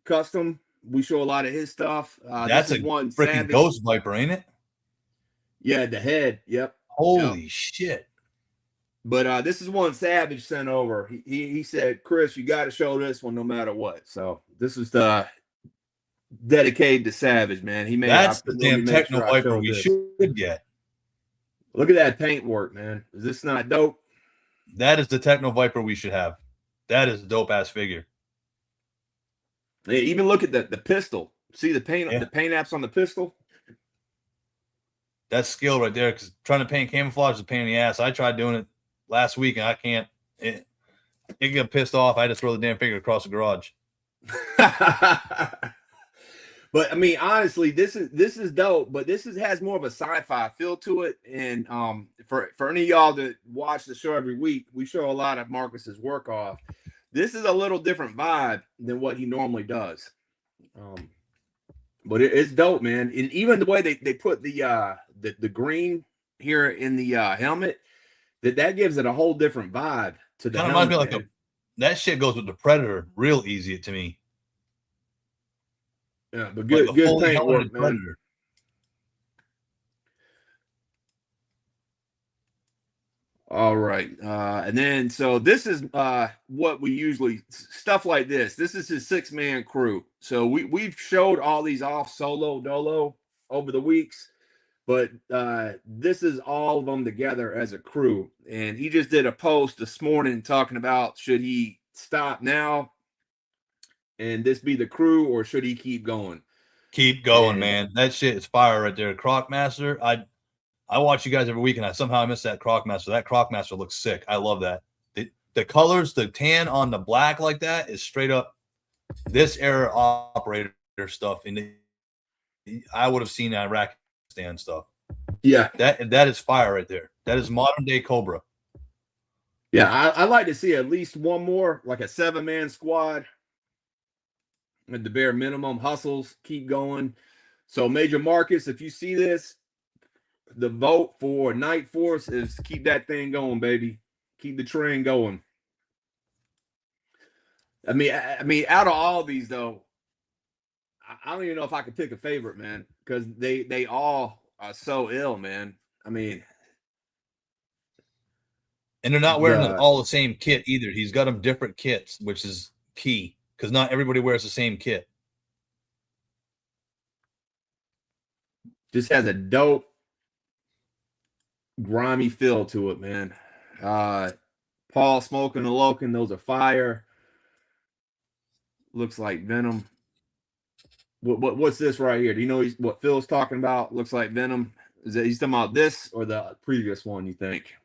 custom. We show a lot of his stuff. That's a one freaking Ghost Viper, ain't it? Yeah, the head. Yep. Holy shit. But this is one Savage sent over. He said, Chris, you got to show this one no matter what. So this is dedicated to Savage, man. He made that's the damn Techno Viper we should get. Look at that paint work, man. Is this not dope? That is the Techno Viper we should have. That is a dope ass figure. Hey, even look at the pistol. See the paint apps on the pistol? That's skill right there. Because trying to paint camouflage is a pain in the ass. I tried doing it last week and I can't. It got pissed off. I had to throw the damn figure across the garage. But I mean, honestly, this is dope. But this has more of a sci-fi feel to it. And for any of y'all that watch the show every week, we show a lot of Marcus's work off. This is a little different vibe than what he normally does. But it's dope, man. And even the way they put the green here in the helmet, that gives it a whole different vibe to the helmet. Reminds me like that shit goes with the Predator real easy to me. Yeah, but good paint work, man. Predator. All right. And then so this is what we usually stuff like this. This is his 6-man crew. So we've showed all these off solo dolo over the weeks, but this is all of them together as a crew. And he just did a post this morning talking about should he stop now and this be the crew or should he keep going? Keep going, man. That shit is fire right there. Crocmaster. I watch you guys every week, and I miss that Crocmaster. That Crocmaster looks sick. I love that. The colors, the tan on the black like that is straight up this era operator stuff, and I would have seen Iraq stand stuff. Yeah, that is fire right there. That is modern day Cobra. yeah. I like to see at least one more, like a 7-man squad at the bare minimum. Hustles, keep going. So, Major Marcus, if you see this, the vote for Night Force is keep that thing going, baby. Keep the train going. I mean, out of all these though, I don't even know if I could pick a favorite, man, because they all are so ill, man. I mean, and they're not wearing all the same kit either. He's got them different kits, which is key because not everybody wears the same kit. Just has a dope, grimy feel to it, man. Paul smoking the Loken, those are fire. Looks like Venom. What's this right here? Do you know what Phil's talking about? Looks like Venom. Is that he's talking about this or the previous one, you think?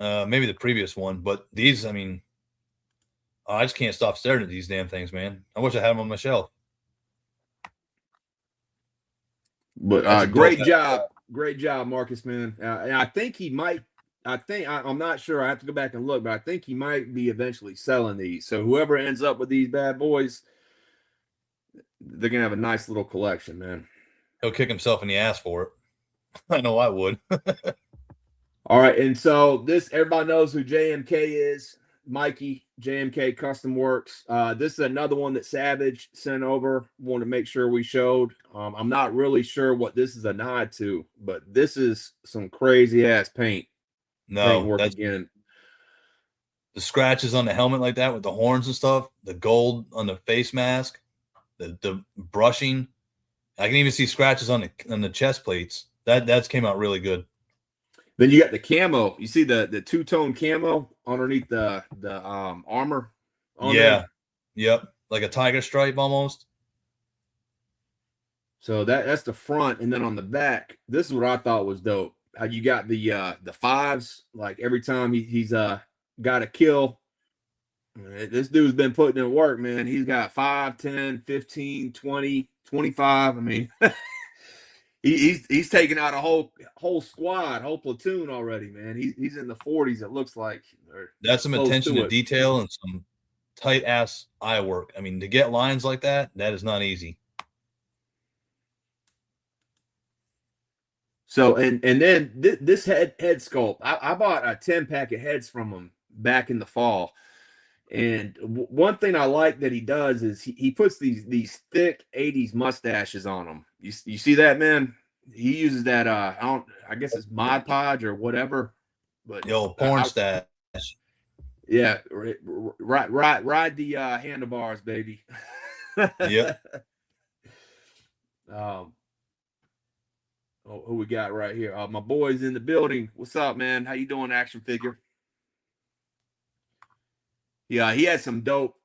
Maybe the previous one, but these, I mean, I just can't stop staring at these damn things, man. I wish I had them on my shelf. But great job, Marcus, man. And I think he might. I'm not sure. I have to go back and look, but I think he might be eventually selling these. So whoever ends up with these bad boys, they're gonna have a nice little collection, man. He'll kick himself in the ass for it. I know I would. All right, and so this everybody knows who JMK is. Mikey, JMK Custom Works. This is another one that Savage sent over. Want to make sure we showed. I'm not really sure what this is a nod to, but this is some crazy ass paint. No, that's again. The scratches on the helmet like that with the horns and stuff, the gold on the face mask, the brushing. I can even see scratches on the chest plates. That's came out really good. Then you got the camo. You see the two-tone camo underneath the armor. Yeah. Yep. Like a tiger stripe almost. So that's the front, and then on the back, this is what I thought was dope. How you got the fives, like every time he's got a kill. This dude's been putting in work, man. He's got 5, 10, 15, 20, 25. I mean, he's taken out a whole squad, whole platoon already, man. He's in the 40s, it looks like. That's some attention to detail and some tight ass eye work. I mean, to get lines like that is not easy. So and then this head sculpt, I bought a 10-pack of heads from him back in the fall. And one thing I like that he does is he puts these thick 80s mustaches on them. You see that, man? He uses that I guess it's Mod Podge or whatever. But porn stash. Yeah, ride the handlebars, baby. Yeah. Who we got right here? My boy's in the building. What's up, man? How you doing, action figure? Yeah, he had some dope.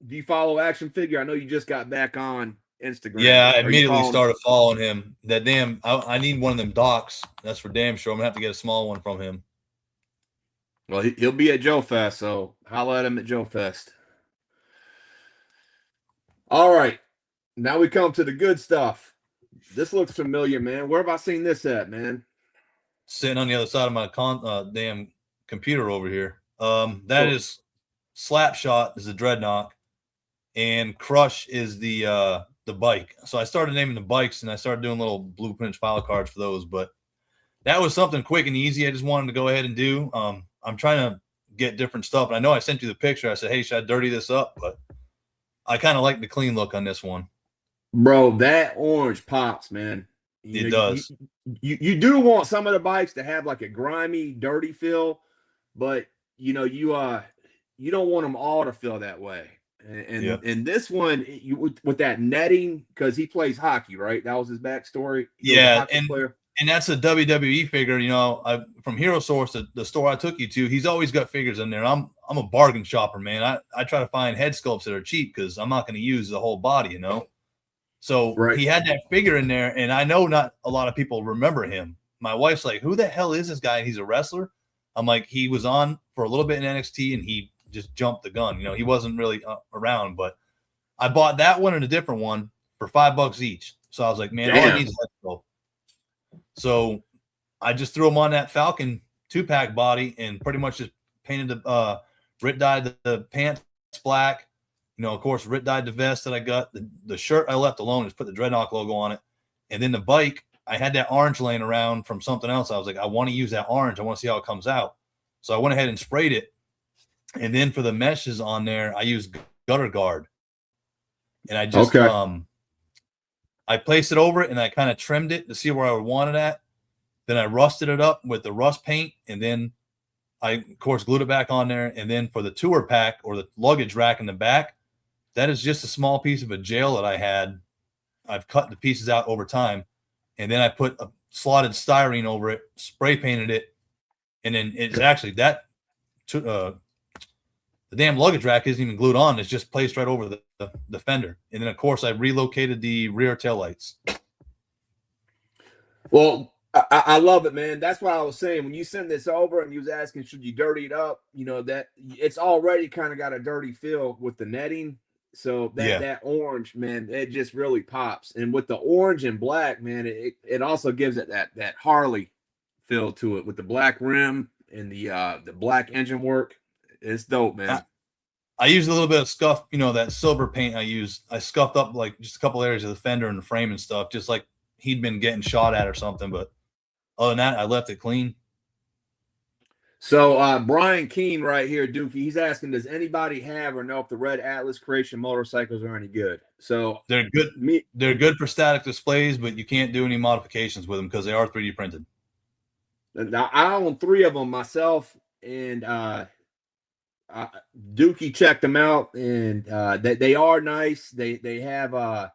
Do you follow action figure? I know you just got back on Instagram. Yeah, I immediately started following him. That damn, I need one of them docs. That's for damn sure. I'm gonna have to get a small one from him. Well, he'll be at Joe Fest, so holla at him at Joe Fest. All right, now we come to the good stuff. This looks familiar, man. Where have I seen this at, man? Sitting on the other side of my damn computer over here. That is Slapshot is the Dreadnok, and Crush is the bike. So I started naming the bikes, and I started doing little blueprint file cards for those. But that was something quick and easy. I just wanted to go ahead and do. I'm trying to get different stuff, and I know I sent you the picture. I said, "Hey, should I dirty this up?" But I kind of like the clean look on this one. Bro, that orange pops, man. It does. You do want some of the bikes to have like a grimy, dirty feel, but you don't want them all to feel that way. And this one, with that netting, because he plays hockey, right? That was his backstory. Yeah, and that's a WWE figure. You know, from Hero Source, the store I took you to, he's always got figures in there. I'm a bargain shopper, man. I try to find head sculpts that are cheap because I'm not going to use the whole body, you know. So He had that figure in there, and I know not a lot of people remember him. My wife's like, "Who the hell is this guy?" And he's a wrestler. I'm like, he was on for a little bit in NXT, and he just jumped the gun. He wasn't really around, but I bought that one and a different one for $5 each. So I was like, man, all I need is head. So I just threw them on that Falcon 2-pack body and pretty much just painted the Rit dyed the pants black. Of course, Rit dyed the vest that I got. The shirt I left alone, just put the Dreadnok logo on it. And then the bike, I had that orange laying around from something else. I was like, I want to use that orange. I want to see how it comes out. So I went ahead and sprayed it. And then for the meshes on there, I used gutter guard. And I just I placed it over it and I kind of trimmed it to see where I would want it at. Then I rusted it up with the rust paint, and then I, of course, glued it back on there. And then for the tour pack or the luggage rack in the back, that is just a small piece of a jail that I had. I've cut the pieces out over time, and then I put a slotted styrene over it, spray painted it, and then it's actually that the damn luggage rack isn't even glued on. It's just placed right over the fender. And then, of course, I relocated the rear taillights. Well, I love it, man. That's why I was saying when you send this over and you was asking, should you dirty it up? That it's already kind of got a dirty feel with the netting. So that orange, man, it just really pops. And with the orange and black, man, it also gives it that Harley feel to it with the black rim and the black engine work. It's dope, man. I used a little bit of scuff, that silver paint I scuffed up like just a couple areas of the fender and the frame and stuff, just like he'd been getting shot at or something. But other than that, I left it clean. So Brian Keene right here, Dookie, he's asking, does anybody have or know if the Red Atlas Creation motorcycles are any good? So they're good. They're good for static displays, but you can't do any modifications with them because they are 3D printed. Now, I own 3 of them myself, and Dookie checked them out, and they are nice. They have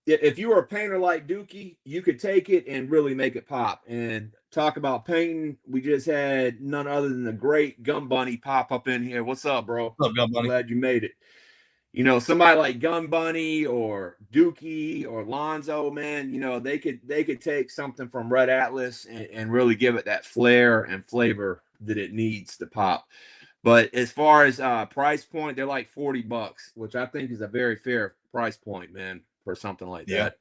if you were a painter like Dookie, you could take it and really make it pop. And talk about painting, we just had none other than the great Gun Bunny pop up in here. What's up, bro? What's up, Gun Bunny? Glad you made it. Somebody like Gun Bunny or Dookie or Lonzo, man, they could take something from Red Atlas and really give it that flair and flavor that it needs to pop. But as far as price point, they're like $40, which I think is a very fair price point, man, for something like that.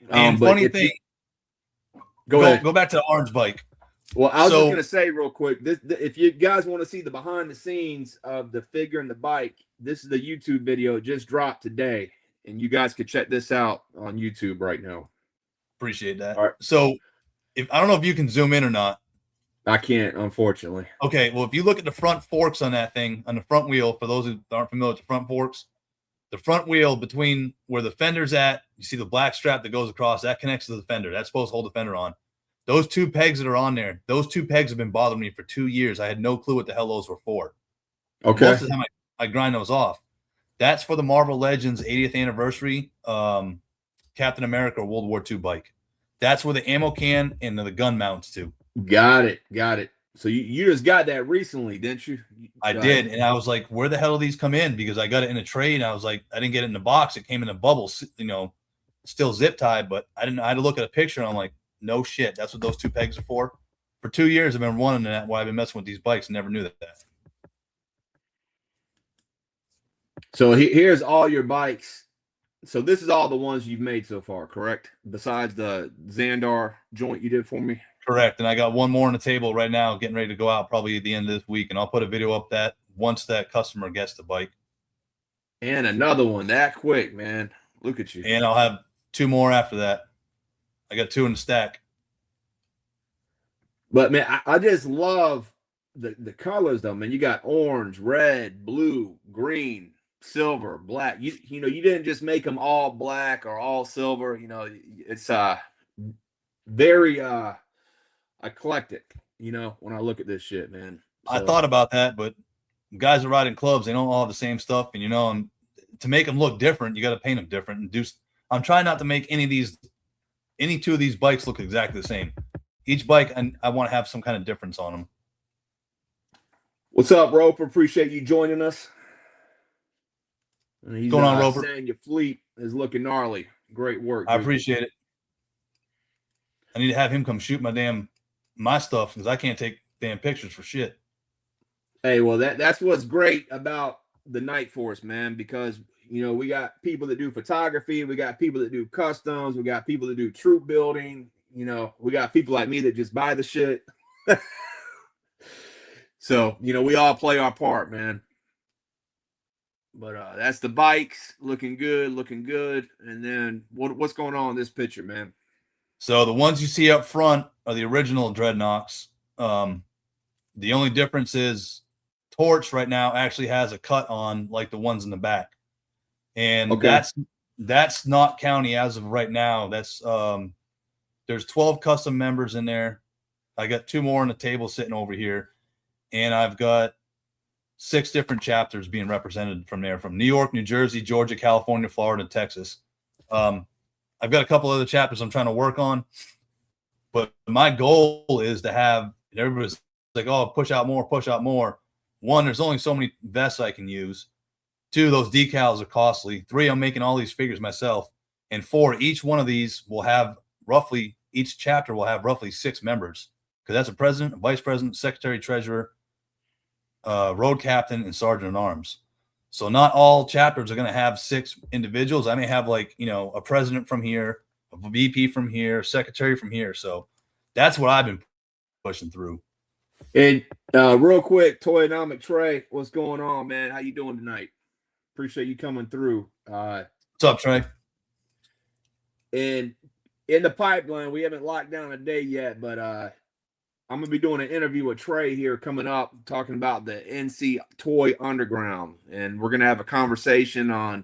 And funny thing, go ahead. Go back to the orange bike. Well, I was just gonna say real quick, if you guys want to see the behind the scenes of the figure and the bike, this is the YouTube video. It just dropped today, and you guys could check this out on YouTube right now. Appreciate that. All right. So, I don't know if you can zoom in or not. I can't, unfortunately. Okay, well, if you look at the front forks on that thing, on the front wheel, for those who aren't familiar with the front forks, the front wheel between where the fender's at, you see the black strap that goes across, that connects to the fender. That's supposed to hold the fender on. Those 2 pegs that are on there, those 2 pegs have been bothering me for 2 years. I had no clue what the hell those were for. Okay. Most of the time I grind those off. That's for the Marvel Legends 80th anniversary Captain America World War II bike. That's where the ammo can and the gun mounts to. Got it. So you just got that recently, didn't you? I did, and I was like, where the hell do these come in? Because I got it in a tray, and I was like, I didn't get it in a box. It came in a bubble, still zip tied, but I had to look at a picture, and I'm like, no shit, that's what those 2 pegs are for. For 2 years, I've been wanting that while I've been messing with these bikes and never knew that. So here's all your bikes. So this is all the ones you've made so far, correct? Besides the Xandar joint you did for me? Correct. And I got one more on the table right now, getting ready to go out probably at the end of this week. And I'll put a video up that once that customer gets the bike. And another one that quick, man. Look at you. And I'll have 2 more after that. I got 2 in the stack. But man, I just love the colors though, man. You got orange, red, blue, green, silver, black. You didn't just make them all black or all silver. It's very eclectic, when I look at this shit, man. So, I thought about that, but guys are riding clubs, they don't all have the same stuff, and and to make them look different, you got to paint them different. And I'm trying not to make any 2 of these bikes look exactly the same. Each bike, and I want to have some kind of difference on them. What's up, Roper? Appreciate you joining us. And he's going on, Roper? Saying your fleet is looking gnarly. Great work. I appreciate it. I need to have him come shoot my stuff because I can't take damn pictures for shit. Hey, well, that's what's great about the Night Force, man, because we got people that do photography, we got people that do customs, we got people that do troop building, we got people like me that just buy the shit. So, we all play our part, man. But that's the bikes looking good, looking good. And then what's going on in this picture, man? So the ones you see up front are the original Dreadnoks. The only difference is Torch right now actually has a cut on like the ones in the back. And Okay. that's not county as of right now. That's there's 12 custom members in there. I got 2 more on the table sitting over here, and I've got 6 different chapters being represented from there, from New York, New Jersey, Georgia, California, Florida, and Texas. I've got a couple other chapters I'm trying to work on, but my goal is to have everybody's like, oh, push out more, push out more. 1, there's only so many vests I can use. 2, those decals are costly. 3, I'm making all these figures myself. And 4, each one of these will have roughly, each chapter will have roughly 6 members, because that's a president, a vice president, secretary, treasurer, road captain, and sergeant at arms. So not all chapters are going to have 6 individuals. I may have like, a president from here, a VP from here, secretary from here. So that's what I've been pushing through. And real quick, Toyonomic Trey, what's going on, man? How you doing tonight? Appreciate you coming through. What's up, Trey? And in the pipeline, we haven't locked down a day yet, but I'm gonna be doing an interview with Trey here coming up, talking about the NC Toy Underground, and we're gonna have a conversation on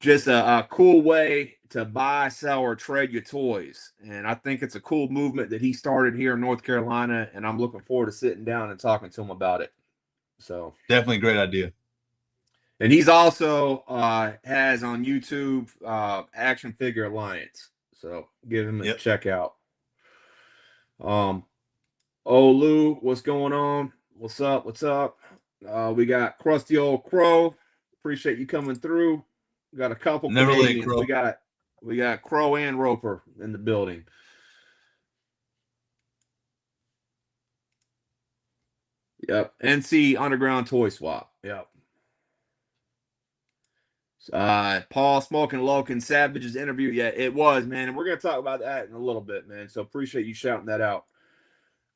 just a cool way to buy, sell, or trade your toys. And I think it's a cool movement that he started here in North Carolina, and I'm looking forward to sitting down and talking to him about it. So definitely a great idea. And he's also has on YouTube Action Figure Alliance. So give him a check out. Lou, what's going on? What's up? What's up? We got Crusty Old Crow. Appreciate you coming through. We got a couple Canadians. We got Crow and Roper in the building. Yep. NC Underground Toy Swap. Yep. Paul Smoking Loken Savage's interview. Yeah, it was, man. And we're gonna talk about that in a little bit, man. So appreciate you shouting that out.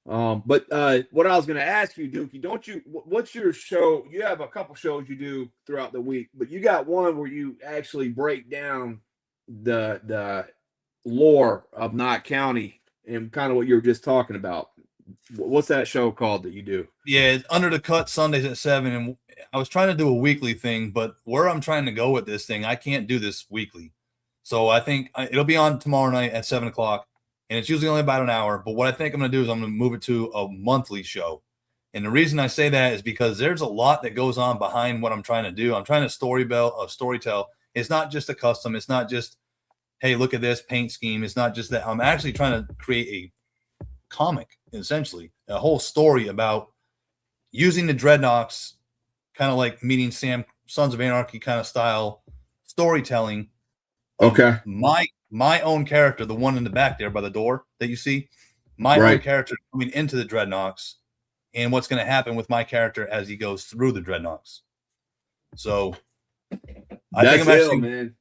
But what I was gonna ask you, Dookie, what's your show? You have a couple shows you do throughout the week, but you got one where you actually break down the lore of Knott County and kind of what you were just talking about. What's that show called that you do? Yeah, it's Under the Cut Sundays at 7. And I was trying to do a weekly thing, but where I'm trying to go with this thing, I can't do this weekly. So I think it'll be on tomorrow night at 7 o'clock, and it's usually only about an hour. But what I think I'm going to do is I'm going to move it to a monthly show. And the reason I say that is because there's a lot that goes on behind what I'm trying to do. I'm trying to storytell. It's not just a custom. It's not just, hey, look at this paint scheme. It's not just that. I'm actually trying to create a comic, essentially a whole story about using the Dreadnoks, kind of like meeting Sam, Sons of Anarchy kind of style storytelling. Okay. My own character, the one in the back there by the door that you see, my own character coming into the Dreadnoks, and what's going to happen with my character as he goes through the Dreadnoks. So I think I'm actually, man.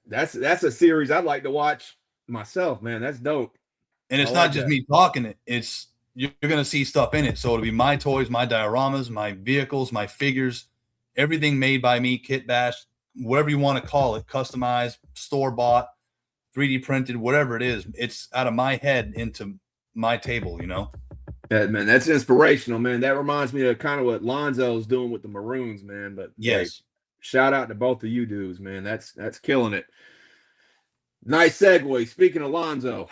That's a series I'd like to watch myself, man. That's dope. And it's not just me talking it. It's you're going to see stuff in it. So it'll be my toys, my dioramas, my vehicles, my figures, everything made by me, Kitbash, whatever you want to call it, customized, store-bought, 3D printed, whatever it is. It's out of my head into my table, Yeah, man, that's inspirational, man. That reminds me of kind of what Lonzo's doing with the Maroons, man. But yes, shout out to both of you dudes, man. That's killing it. Nice segue. Speaking of Lonzo.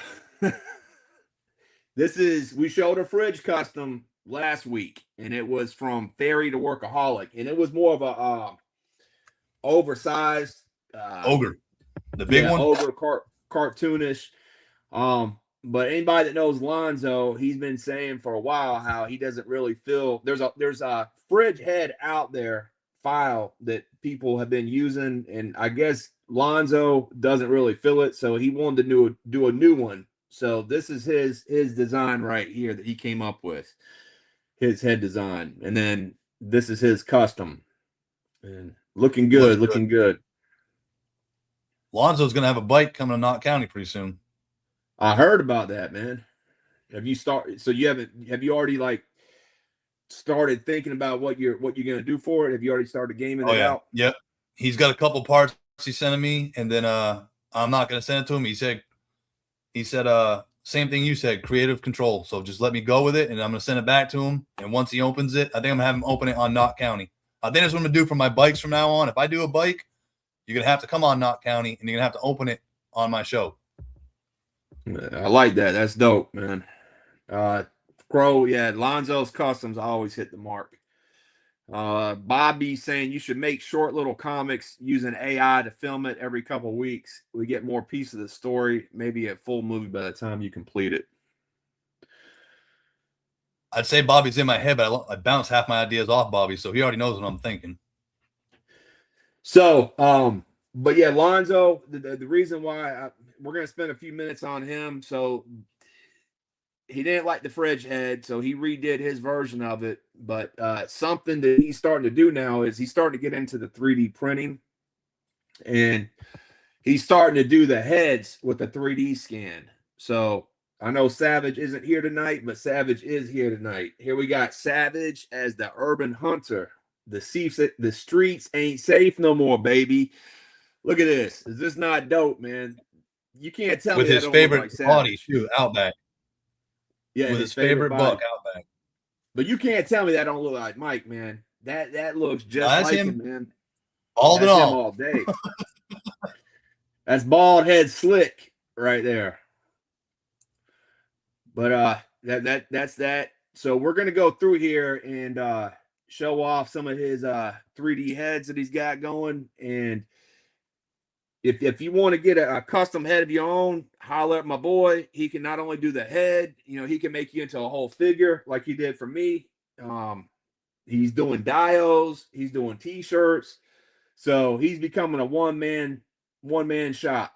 We showed a fridge custom last week, and it was from Fairy to Workaholic, and it was more of a oversized ogre, the big one, ogre cartoonish. But anybody that knows Lonzo, he's been saying for a while how he doesn't really feel there's a fridge head out there file that people have been using, and I guess Lonzo doesn't really feel it, so he wanted to do a new one. So this is his design right here that he came up with. his head design, and then this is his custom, and looking good, looking good. Lonzo's gonna have a bike coming to Knott County pretty soon. I heard about that, man. Have you started? So you haven't? Have you already like started thinking about what you're gonna do for it? Have you already started gaming it out? Yep. He's got a couple parts he's sending me, and then I'm not gonna send it to him. He said same thing you said, creative control. So just let me go with it, and I'm gonna send it back to him. And once he opens it, I think I'm gonna have him open it on Knott County. I think that's what I'm gonna do for my bikes from now on. If I do a bike, you're gonna have to come on Knott County, and you're gonna have to open it on my show. I like that. That's dope, man. Crow, yeah, Lonzo's customs always hit the mark. Bobby saying you should make short little comics using AI to film it every couple weeks. We get more piece of the story, maybe a full movie by the time you complete it. I'd say Bobby's in my head, but I bounce half my ideas off Bobby, so he already knows what I'm thinking. So, but yeah, Lonzo, the reason why we're going to spend a few minutes on him. So he didn't like the fridge head, so he redid his version of it. But something that he's starting to do now is he's starting to get into the 3D printing, and he's starting to do the heads with the 3D scan. So I know Savage isn't here tonight, but Savage is here tonight. Here we got Savage as the urban hunter. The streets ain't safe no more, baby. Look at this. Is this not dope, man? You can't tell with me his that favorite like body too, Outback. Yeah, with his favorite buck, Outback. But you can't tell me that don't look like Mike, man. That looks just like him, man. All in all. All day. That's bald head slick right there. But that's that. So we're gonna go through here and show off some of his 3D heads that he's got going. And if you want to get a custom head of your own, holler at my boy. He can not only do the head, he can make you into a whole figure like he did for me. He's doing dios, he's doing t-shirts. So he's becoming a one-man shop.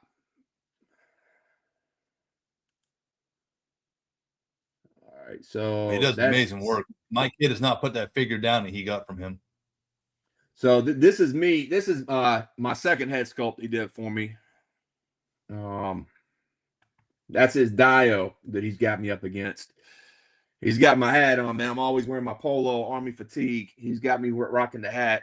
All right, so he does amazing work. My kid has not put that figure down that he got from him. So this is me. This is my second head sculpt he did for me. That's his dio that he's got me up against. He's got my hat on, man. I'm always wearing my polo army fatigue. He's got me rocking the hat.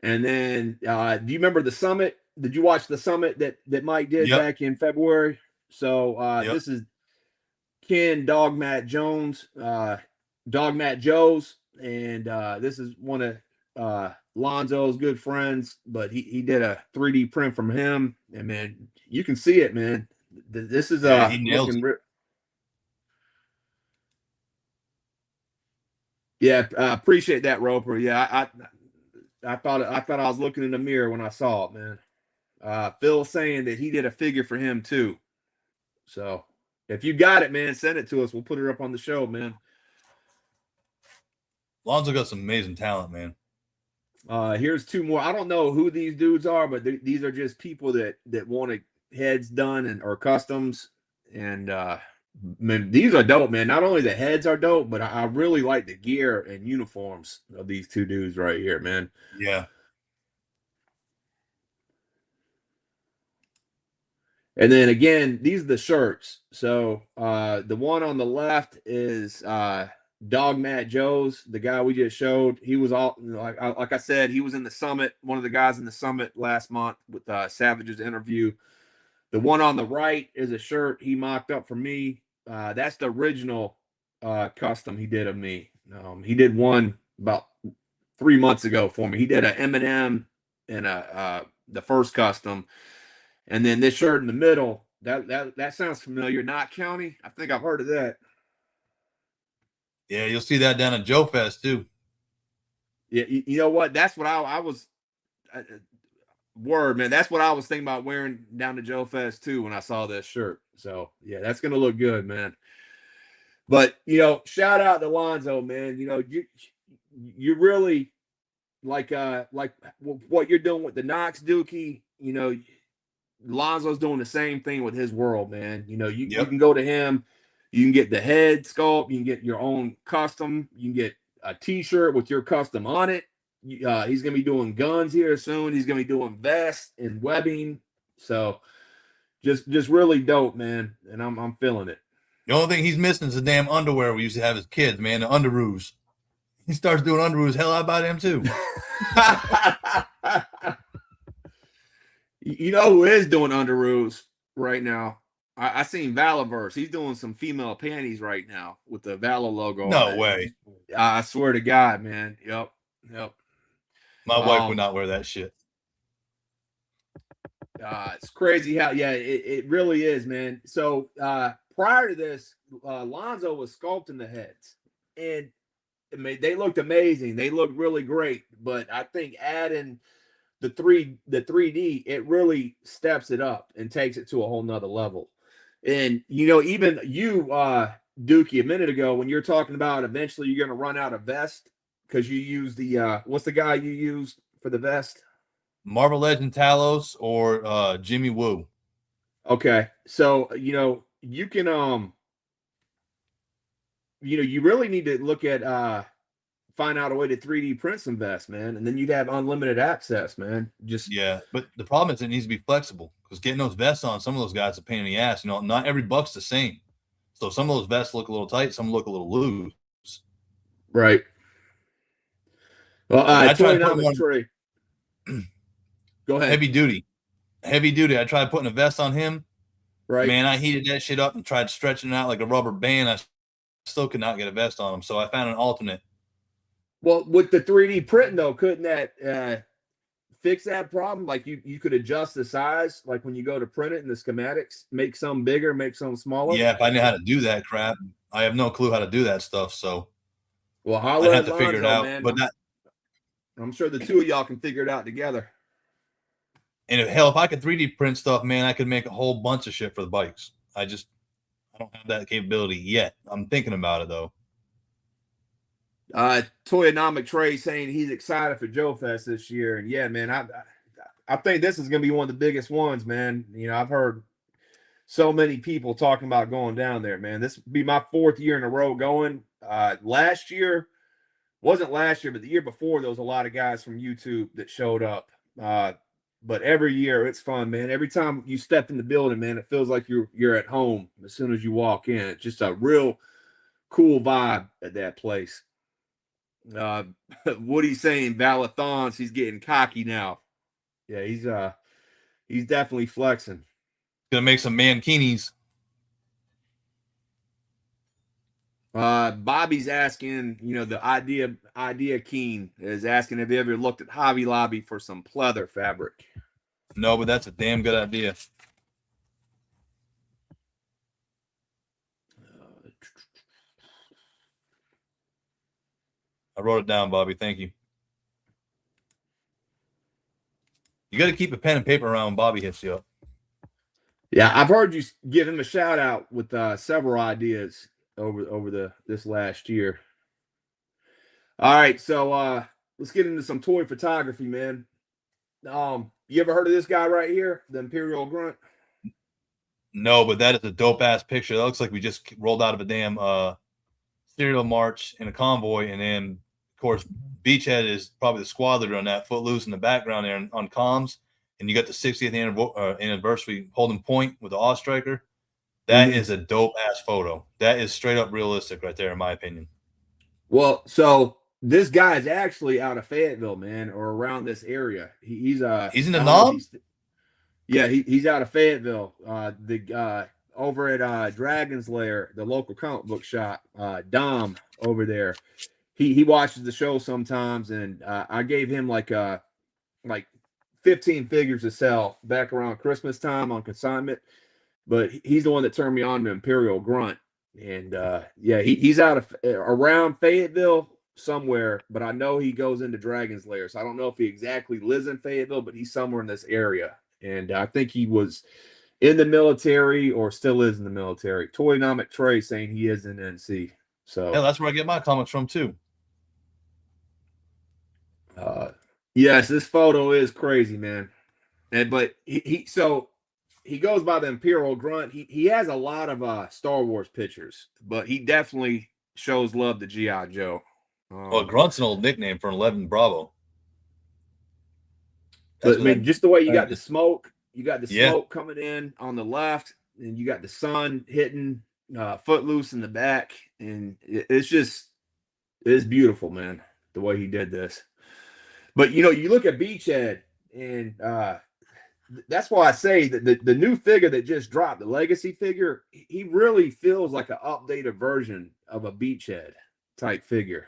And then, do you remember the summit? Did you watch the summit that Mike did back in February? So this is Ken Dogmat Jones, Dogmat Joe's, and this is one of Lonzo's good friends. But he did a 3D print from him, and man, you can see it, man. This is he nails it. Yeah, I appreciate that, Roper. Yeah, I thought I was looking in the mirror when I saw it, man. Phil saying that he did a figure for him too. So if you got it, man, send it to us. We'll put it up on the show, man. Lonzo got some amazing talent, man. Here's two more. I don't know who these dudes are, but these are just people that want heads done or customs. And man, these are dope, man. Not only the heads are dope, but I really like the gear and uniforms of these two dudes right here, man. Yeah. And then again, these are the shirts. So the one on the left is Dogmat Joe's, the guy we just showed. He was all like I said, he was in the summit, one of the guys in the summit last month with Savage's interview. The one on the right is a shirt he mocked up for me. That's the original custom he did of me. He did one about 3 months ago for me. He did an Eminem and the first custom. And then this shirt in the middle, that sounds familiar. Knott County. I think I've heard of that. Yeah, you'll see that down at Joe Fest too. Yeah, you know what? That's what I was. Word, man. That's what I was thinking about wearing down to Joe Fest too when I saw this shirt. So yeah, that's gonna look good, man. But shout out to Lonzo, man. You really like what you're doing with the Knox Dookie. Lonzo's doing the same thing with his world, man. You can go to him. You can get the head sculpt. You can get your own custom. You can get a T-shirt with your custom on it. He's gonna be doing guns here soon. He's gonna be doing vests and webbing. So just really dope, man. And I'm feeling it. The only thing he's missing is the damn underwear we used to have as kids, man. The underoos. He starts doing underoos. Hell, I buy them too. You know who is doing underoos right now? I seen Valverse. He's doing some female panties right now with the Valor logo. No way. I swear to God, man. Yep. My wife would not wear that shit. It's crazy how, it really is, man. So prior to this, Lonzo was sculpting the heads, and they looked amazing. They looked really great, but I think adding the 3D, it really steps it up and takes it to a whole nother level. And even you, Dookie, a minute ago when you're talking about eventually you're going to run out of vest because you use the what's the guy you used for the vest? Marvel Legend Talos or Jimmy Woo. Okay, so you can you really need to look at find out a way to 3D print some vests, man, and then you'd have unlimited access, man. But the problem is it needs to be flexible because getting those vests on, some of those guys are a pain in the ass. Not every buck's the same. So some of those vests look a little tight, some look a little loose. Right. Well, I tried putting one. Go ahead. Heavy duty. I tried putting a vest on him. Right. Man, I heated that shit up and tried stretching it out like a rubber band. I still could not get a vest on him. So I found an alternate. Well, with the 3D printing though, couldn't that fix that problem? Like you could adjust the size, like when you go to print it in the schematics, make some bigger, make some smaller. Yeah, if I knew how to do that crap, I have no clue how to do that stuff. So, well, I'd have to figure it out. Man. But I'm sure the two of y'all can figure it out together. And if I could 3D print stuff, man, I could make a whole bunch of shit for the bikes. I don't have that capability yet. I'm thinking about it though. Toyonomic Trey saying he's excited for Joe Fest this year, and yeah, man, I think this is gonna be one of the biggest ones, man. I've heard so many people talking about going down there, man. This will be my 4th year in a row going. Last year wasn't last year, but the year before there was a lot of guys from YouTube that showed up. But every year it's fun, man. Every time you step in the building, man, it feels like you're at home as soon as you walk in. It's just a real cool vibe at that place. Woody's saying Valathons, he's getting cocky now. Yeah, he's definitely flexing. Gonna make some mankinis. Bobby's asking, the idea Keen is asking, have you ever looked at Hobby Lobby for some pleather fabric? No, but that's a damn good idea. I wrote it down, Bobby. Thank you. You got to keep a pen and paper around when Bobby hits you up. Yeah, I've heard you give him a shout out with several ideas over this last year. All right, so let's get into some toy photography, man. You ever heard of this guy right here, the Imperial Grunt? No, but that is a dope ass picture. That looks like we just rolled out of a damn serial march in a convoy, and then of course Beachhead is probably the squad leader on that. Footloose in the background there on comms, and you got the 60th anniversary holding point with the Awe Striker. That is a dope ass photo. That is straight up realistic right there, in my opinion. Well, so this guy is actually out of Fayetteville, man, or around this area. He's in the knob. Yeah, he's out of Fayetteville. Over at Dragon's Lair, the local comic book shop, Dom over there. He watches the show sometimes, and I gave him like 15 figures to sell back around Christmas time on consignment. But he's the one that turned me on to Imperial Grunt, and he's out of around Fayetteville somewhere. But I know he goes into Dragon's Lair, so I don't know if he exactly lives in Fayetteville, but he's somewhere in this area. And I think he was in the military or still is in the military. Toyonomic Trey saying he is in NC. So yeah, that's where I get my comics from too. Yes, this photo is crazy, man. But he so he goes by the Imperial Grunt. He has a lot of Star Wars pictures, but he definitely shows love to G.I. Joe. Well, Grunt's an old nickname for an 11 Bravo. But I mean, just the way you got the just smoke, you got the Yeah. smoke coming in on the left, and you got the sun hitting Footloose in the back, and it's beautiful, man, the way he did this. But you look at Beachhead, and that's why I say that the new figure that just dropped, the Legacy figure, he really feels like an updated version of a Beachhead type figure.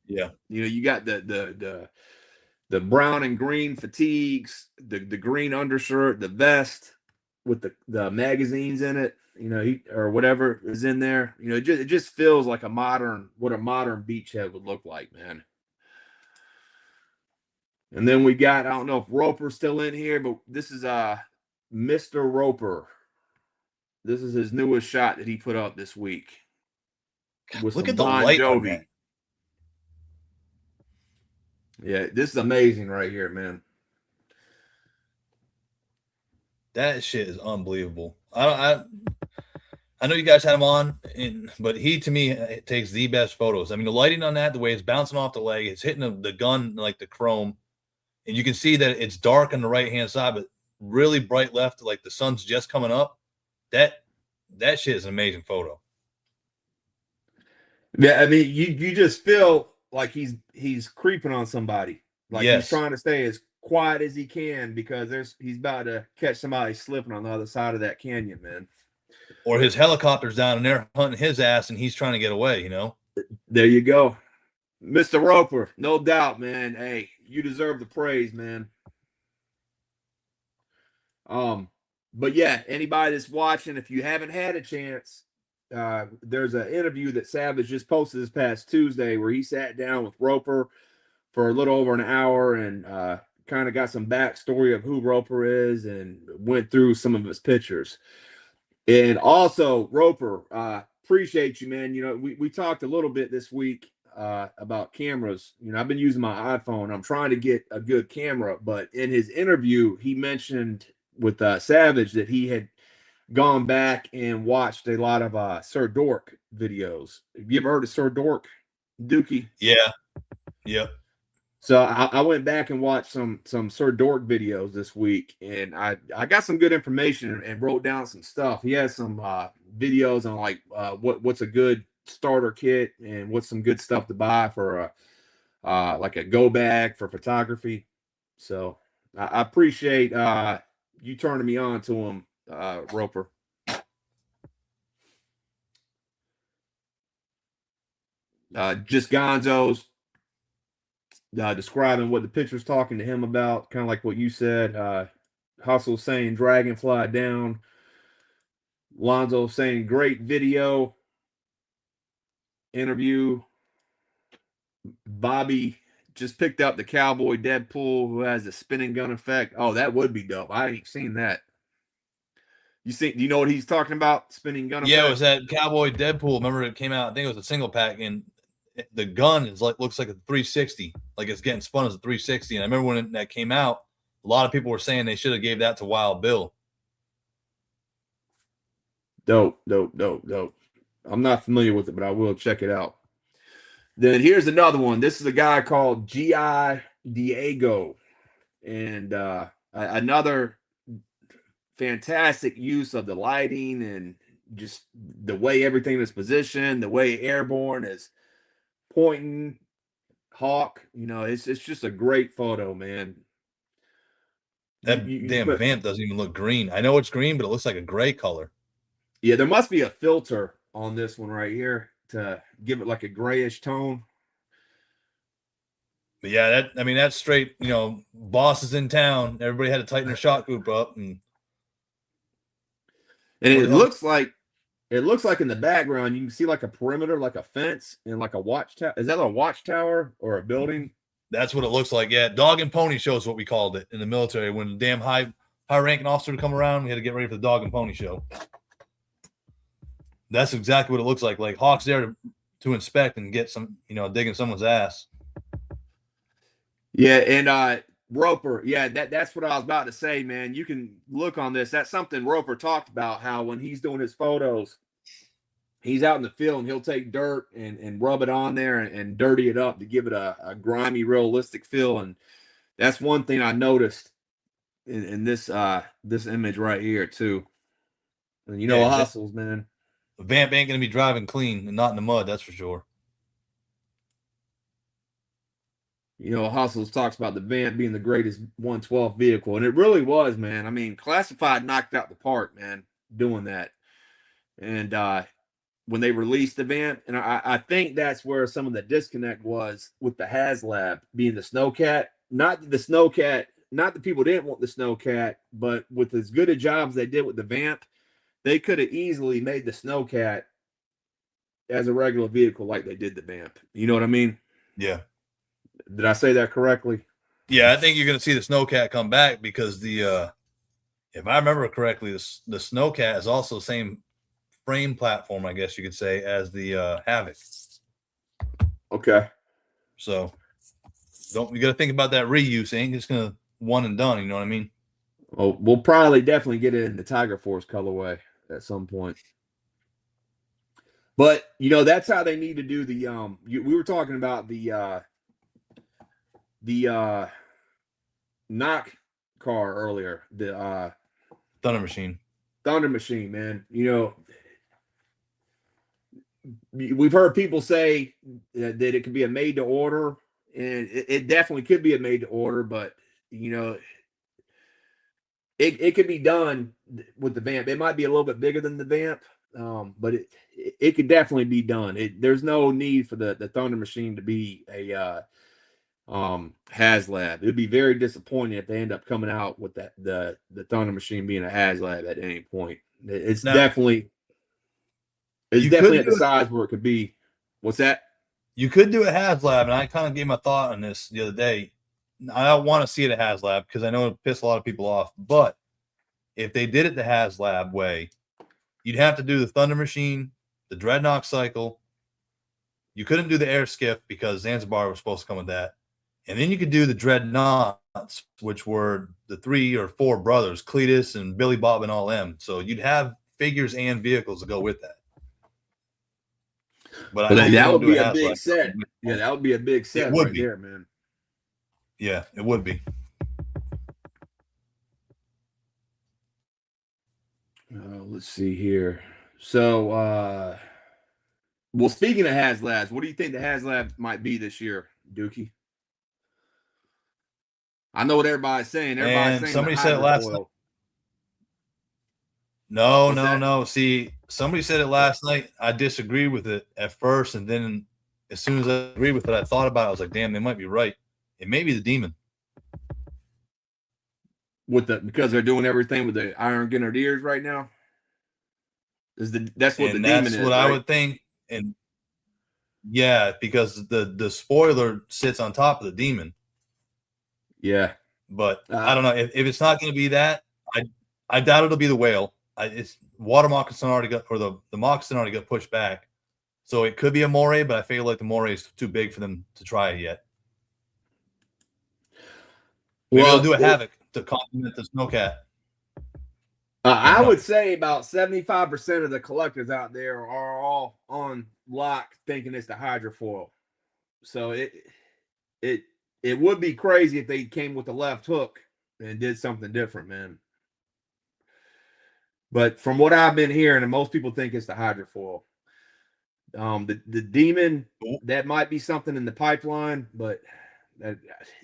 Yeah. You got the brown and green fatigues, the green undershirt, the vest with the magazines in it, or whatever is in there. It just feels like what a modern Beachhead would look like, man. And then we got, I don't know if Roper's still in here, but this is Mr. Roper. This is his newest shot that he put up this week. Look at the light on that. Yeah, this is amazing right here, man. That shit is unbelievable. I know you guys had him on, but he, to me, takes the best photos. I mean, the lighting on that, the way it's bouncing off the leg, it's hitting the gun like the chrome, and you can see that it's dark on the right-hand side, but really bright left, like the sun's just coming up. That shit is an amazing photo. Yeah, I mean, you just feel like he's creeping on somebody. Like he's trying to stay as quiet as he can because he's about to catch somebody slipping on the other side of that canyon, man. Or his helicopter's down and they're hunting his ass and he's trying to get away, There you go. Mr. Roper, no doubt, man. Hey, you deserve the praise, man. But yeah, anybody that's watching, if you haven't had a chance, there's an interview that Savage just posted this past Tuesday where he sat down with Roper for a little over an hour and kind of got some backstory of who Roper is and went through some of his pictures. And also, Roper, appreciate you, man. We talked a little bit this week about cameras. I've been using my iPhone. I'm trying to get a good camera, but in his interview, he mentioned with Savage that he had gone back and watched a lot of Sir Dork videos. Have you ever heard of Sir Dork, Dookie? Yeah. Yep. So I went back and watched some Sir Dork videos this week, and I got some good information and wrote down some stuff. He has some videos on like what's a good starter kit and what's some good stuff to buy for like a go bag for photography. So I appreciate you turning me on to him, Roper. Just Gonzo's describing what the picture's talking to him about, kind of like what you said. Hustle saying Dragonfly down. Lonzo saying great video interview. Bobby just picked up the Cowboy Deadpool who has a spinning gun effect. Oh, that would be dope. I ain't seen that. Do you know what he's talking about? Spinning gun effect? Yeah, it was that Cowboy Deadpool. Remember it came out, I think it was a single pack, and the gun is looks like a 360, like it's getting spun as a 360. And I remember when that came out, a lot of people were saying they should have gave that to Wild Bill. Dope. I'm not familiar with it, but I will check it out. Then here's another one. This is a guy called G.I. Diego, and another fantastic use of the lighting and just the way everything is positioned, the way Airborne is pointing, Hawk. It's just a great photo, man. That damn vamp doesn't even look green. I know it's green, but it looks like a gray color. Yeah, there must be a filter on this one right here to give it like a grayish tone. But yeah, that's straight, bosses in town. Everybody had to tighten their shot group up. And it looks like in the background, you can see like a perimeter, like a fence and like a watchtower. Is that a watchtower or a building? That's what it looks like. Yeah. Dog and pony show is what we called it in the military. When the damn high ranking officer would come around, we had to get ready for the dog and pony show. That's exactly what it looks like. Like Hawk's there to inspect and get some, digging someone's ass. Yeah, and Roper, yeah, that's what I was about to say, man. You can look on this. That's something Roper talked about, how when he's doing his photos, he's out in the field and he'll take dirt and rub it on there and dirty it up to give it a grimy, realistic feel. And that's one thing I noticed in this image right here too. And hustles, man. The Vamp ain't gonna be driving clean and not in the mud, that's for sure. Hustles talks about the Vamp being the greatest 112 vehicle, and it really was, man. I mean, Classified knocked out the park, man, doing that. And when they released the Vamp, and I think that's where some of the disconnect was with the Haslab being the Snowcat. Not that people didn't want the Snowcat, but with as good a job as they did with the Vamp, they could have easily made the Snowcat as a regular vehicle like they did the Vamp. You know what I mean? Yeah. Did I say that correctly? Yeah, I think you're going to see the Snowcat come back because if I remember correctly, the Snowcat is also the same frame platform, I guess you could say, as the Havoc. Okay. So you got to think about that reuse. It ain't just going to one and done. You know what I mean? Well, we'll probably definitely get it in the Tiger Force colorway at some point. But that's how they need to do the we were talking about the knock car earlier, the Thunder Machine, man. We've heard people say that it could be a made to order, and it definitely could be a made to order, but it could be done with the Vamp. It might be a little bit bigger than the Vamp, but it could definitely be done. There's no need for the Thunder Machine to be a Haslab. It'd be very disappointing if they end up coming out with the Thunder Machine being a Haslab at any point. It's definitely at the size where it could be. What's that? You could do a Haslab, and I kind of gave my thought on this the other day. I don't want to see it a Haslab because I know it'll piss a lot of people off. But if they did it the Haslab way, you'd have to do the Thunder Machine, the Dreadnok cycle. You couldn't do the air skiff because Zanzibar was supposed to come with that. And then you could do the Dreadnoks, which were the 3 or 4 brothers, Cletus and Billy Bob and all them. So you'd have figures and vehicles to go with that. But that would be a big set. Yeah, that would be a big set right there, man. Yeah, it would be. Let's see here. So, well, speaking of Haslabs, what do you think the Haslab might be this year, Dookie? I know what everybody's saying. Everybody's saying somebody said it last night. No. See, somebody said it last night. I disagreed with it at first, and then as soon as I agreed with it, I thought about it. I was like, damn, they might be right. It may be the Demon. Because they're doing everything with the Iron Grenadiers right now? That's what the Demon is. That's what I would think. And yeah, because the spoiler sits on top of the Demon. Yeah. But I don't know. If it's not going to be that, I doubt it'll be the Whale. It's Water Moccasin already got, or the Moccasin already got pushed back. So it could be a Moray, but I feel like the Moray is too big for them to try it yet. Maybe they'll do a Havoc to complement the Snowcat. I would say about 75% of the collectors out there are all on lock thinking it's the Hydrofoil. So it would be crazy if they came with the left hook and did something different, man. But from what I've been hearing, and most people think it's the Hydrofoil. The Demon, that might be something in the pipeline, but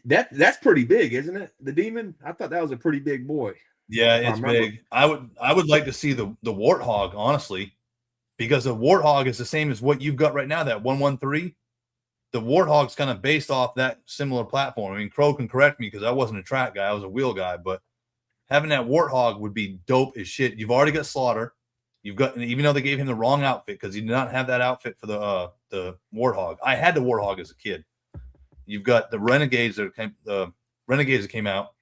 that's pretty big, isn't it? The Demon, I thought that was a pretty big boy. Yeah, it's big. I would like to see the Warthog, honestly, because the Warthog is the same as what you've got right now, that 113. The Warthog's kind of based off that similar platform. I mean, Crow can correct me because I wasn't a track guy, I was a wheel guy, but having that Warthog would be dope as shit. You've already got Slaughter. You've got, even though they gave him the wrong outfit because he did not have that outfit for the Warthog. I had the Warthog as a kid. You've got the Renegades that came out.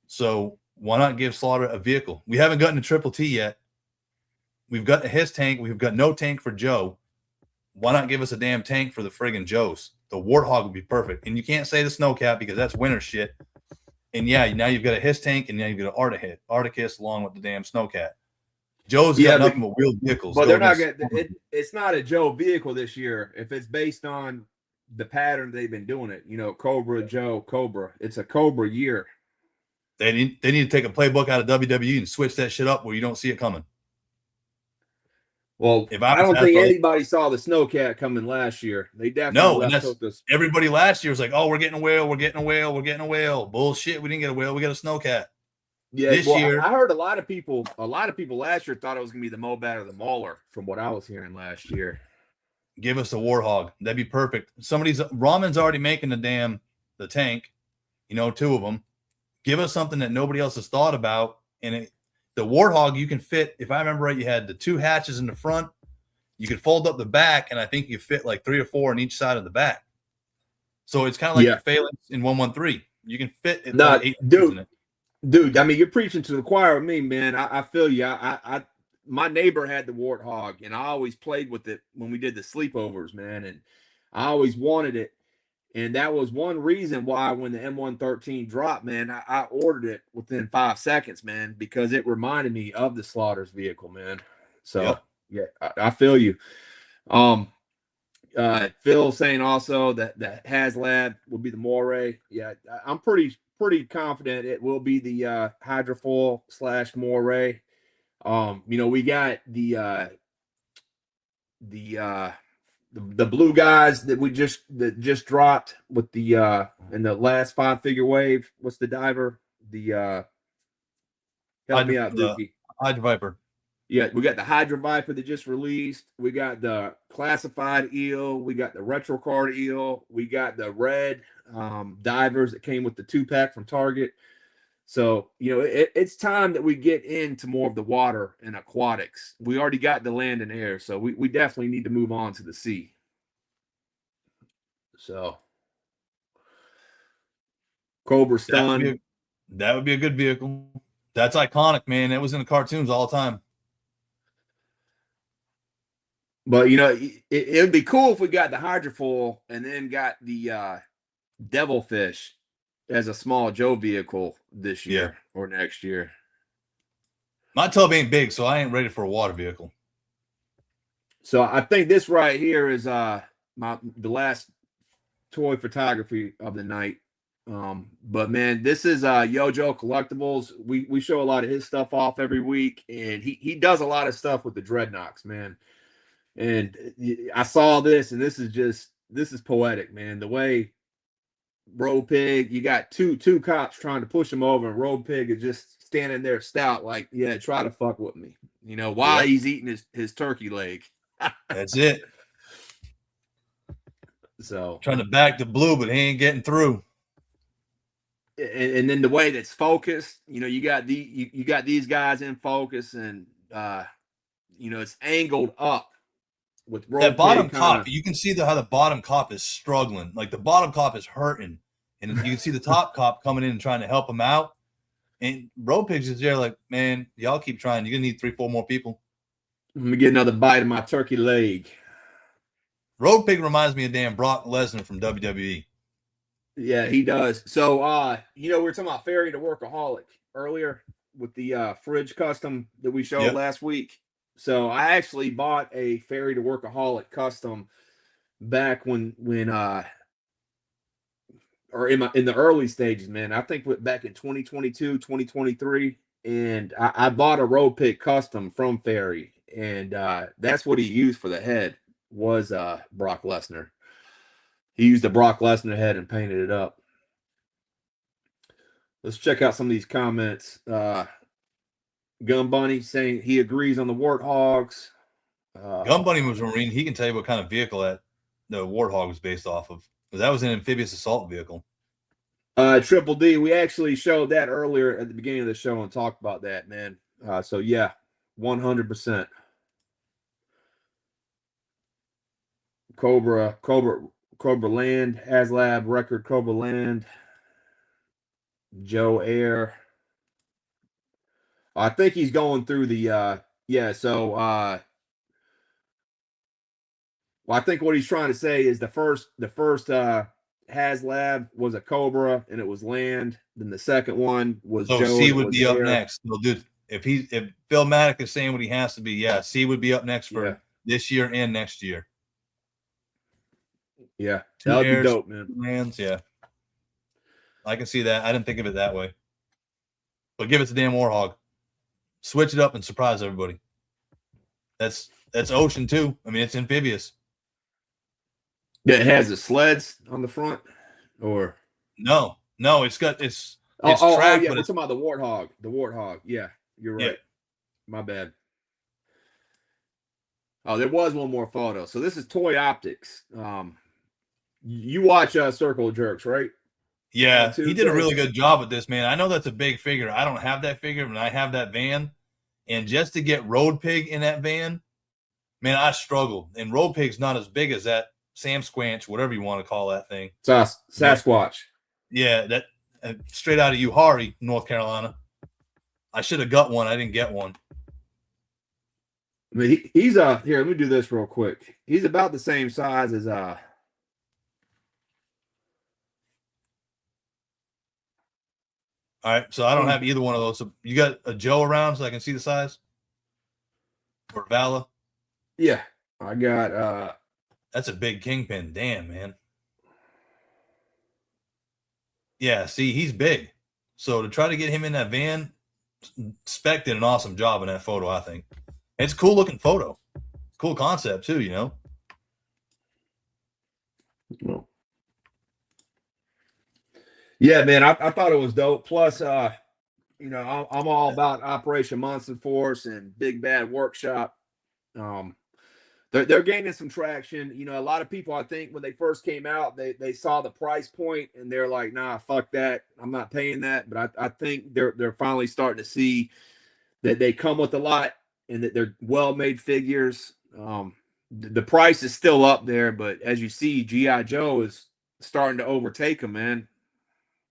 So why not give Slaughter a vehicle? We haven't gotten a Triple T yet. We've got his tank. We've got no tank for Joe. Why not give us a damn tank for the friggin' Joes? the Warthog would be perfect. And you can't say the Snowcat because that's winter shit. And yeah, now you've got a HISS tank, and now you've got an Arcticus along with the damn Snowcat. Joe's got nothing but wheeled vehicles. But they're not going. It's not a Joe vehicle this year. If it's based on the pattern they've been doing it, you know, Cobra, Joe, Cobra. It's a Cobra year. They need to take a playbook out of WWE and switch that shit up where you don't see it coming. Well, I don't think anybody saw the Snowcat coming last year. They definitely took this. Everybody last year was like, "Oh, we're getting a whale, we're getting a whale, we're getting a whale." Bullshit, we didn't get a whale, we got a Snowcat. Yeah, this year I heard a lot of people last year thought it was gonna be the Mobat or the Mauler, from what I was hearing last year. Give us the Warthog. That'd be perfect. Ramen's already making the tank, you know, 2 of them. Give us something that nobody else has thought about. And the Warthog, you can fit, if I remember right, you had the 2 hatches in the front. You could fold up the back, and I think you fit like 3 or 4 on each side of the back. So it's kind of like the Phalanx in 113. You can fit it. No, dude, I mean, you're preaching to the choir with me, man. I feel you. My neighbor had the Warthog, and I always played with it when we did the sleepovers, man. And I always wanted it. And that was one reason why when the M113 dropped, man, I ordered it within 5 seconds, man, because it reminded me of the Slaughter's vehicle, man. So, yeah, I feel you. Phil saying also that the Haslab will be the Moray. Yeah, I'm pretty confident it will be the hydrofoil / Moray. You know, we got the blue guys that just dropped with the in the last 5-figure wave. What's the diver? Help me out, Dookie. Hydro Viper. Yeah, we got the Hydro Viper that just released. We got the classified eel. We got the retro card eel. We got the red divers that came with the 2-pack from Target. So, you know, it's time that we get into more of the water and aquatics. We already got the land and air, so we definitely need to move on to the sea. So, Cobra Stun. That would be a good vehicle. That's iconic, man. It was in the cartoons all the time. But, you know, it would be cool if we got the hydrofoil and then got the Devilfish as a small Joe vehicle this year or next year. My tub ain't big, so I ain't ready for a water vehicle. So I think this right here is the last toy photography of the night. But man, this is Yojo Collectibles. We show a lot of his stuff off every week, and he does a lot of stuff with the Dreadnoks, man. And I saw this, and this is poetic, man. The way Road Pig, you got two cops trying to push him over, and Road Pig is just standing there stout, like, yeah, try to fuck with me. You know, while he's eating his turkey leg. That's it. So trying to back the blue, but he ain't getting through. And then the way that's focused, you know, you got these guys in focus, and you know, it's angled up with Road that bottom Pig cop. You can see how the bottom cop is struggling. Like the bottom cop is hurting, and you can see the top cop coming in and trying to help him out. And Road Pig's is there, like, man, y'all keep trying. You're gonna need 3-4 more people. Let me get another bite of my turkey leg. Road Pig reminds me of damn Brock Lesnar from WWE. Yeah, he does. So, you know, we were talking about Ferry to Workaholic earlier with the fridge custom that we showed last week. So I actually bought a Ferry to Workaholic custom back when or in the early stages, man. I think back in 2022, 2023, and I bought a Road Pig custom from Ferry, and that's what he used for the head was Brock Lesnar. He used the Brock Lesnar head and painted it up. Let's check out some of these comments. Gun Bunny saying he agrees on the Warthogs. Gun Bunny was a Marine. He can tell you what kind of vehicle that the Warthog was based off of. Because that was an amphibious assault vehicle. Triple D, we actually showed that earlier at the beginning of the show and talked about that, man. So yeah, 100%. Cobra Land, Haslab record, Cobra Land, Joe Air. I think he's going through the so Well, I think what he's trying to say is the first Haslab was a Cobra and it was land. Then the second one was So Joe. C And it would was be up air. next. So, dude, if Phil Maddock is saying what he has to be, yeah, C would be up next for Yeah. this year and next year. Yeah, Two that would be airs, dope, man. 2 lands, yeah. I can see that. I didn't think of it that way. But give it to Dan Warhog. Switch it up and surprise everybody. That's ocean too. I mean, it's amphibious. Yeah, it has the sleds on the front, or No, it's got it's yeah, track, we're but it's talking about the warthog. The warthog. Yeah, you're right. Yeah. My bad. Oh, there was one more photo. So this is Toy Optics. You watch Circle of Jerks, right? Yeah, On he did a Tuesday? really good job with this, man. I know that's a big figure. I don't have that figure, but I have that van. And just to get Road Pig in that van, man, I struggled. And Road Pig's not as big as that Sam Squanch, whatever you want to call that thing. Sasquatch. Yeah, that straight out of Uharry, North Carolina. I should have got one. I didn't get one. I mean, he's here. Let me do this real quick. He's about the same size as All right, so I don't have either one of those. So you got a Joe around so I can see the size? Or Vala? Yeah, I got That's a big kingpin. Damn, man. Yeah, see, he's big. So to try to get him in that van, Spec did an awesome job in that photo, I think. It's a cool looking photo. Cool concept too, you know. well, yeah, man, I thought it was dope. Plus, you know, I'm all about Operation Monster Force and Big Bad Workshop. They're gaining some traction. You know, a lot of people, I think, when they first came out, they saw the price point and they're like, "Nah, fuck that. I'm not paying that." But I think they're finally starting to see that they come with a lot and that they're well-made figures. The price is still up there, but as you see, GI Joe is starting to overtake them, man.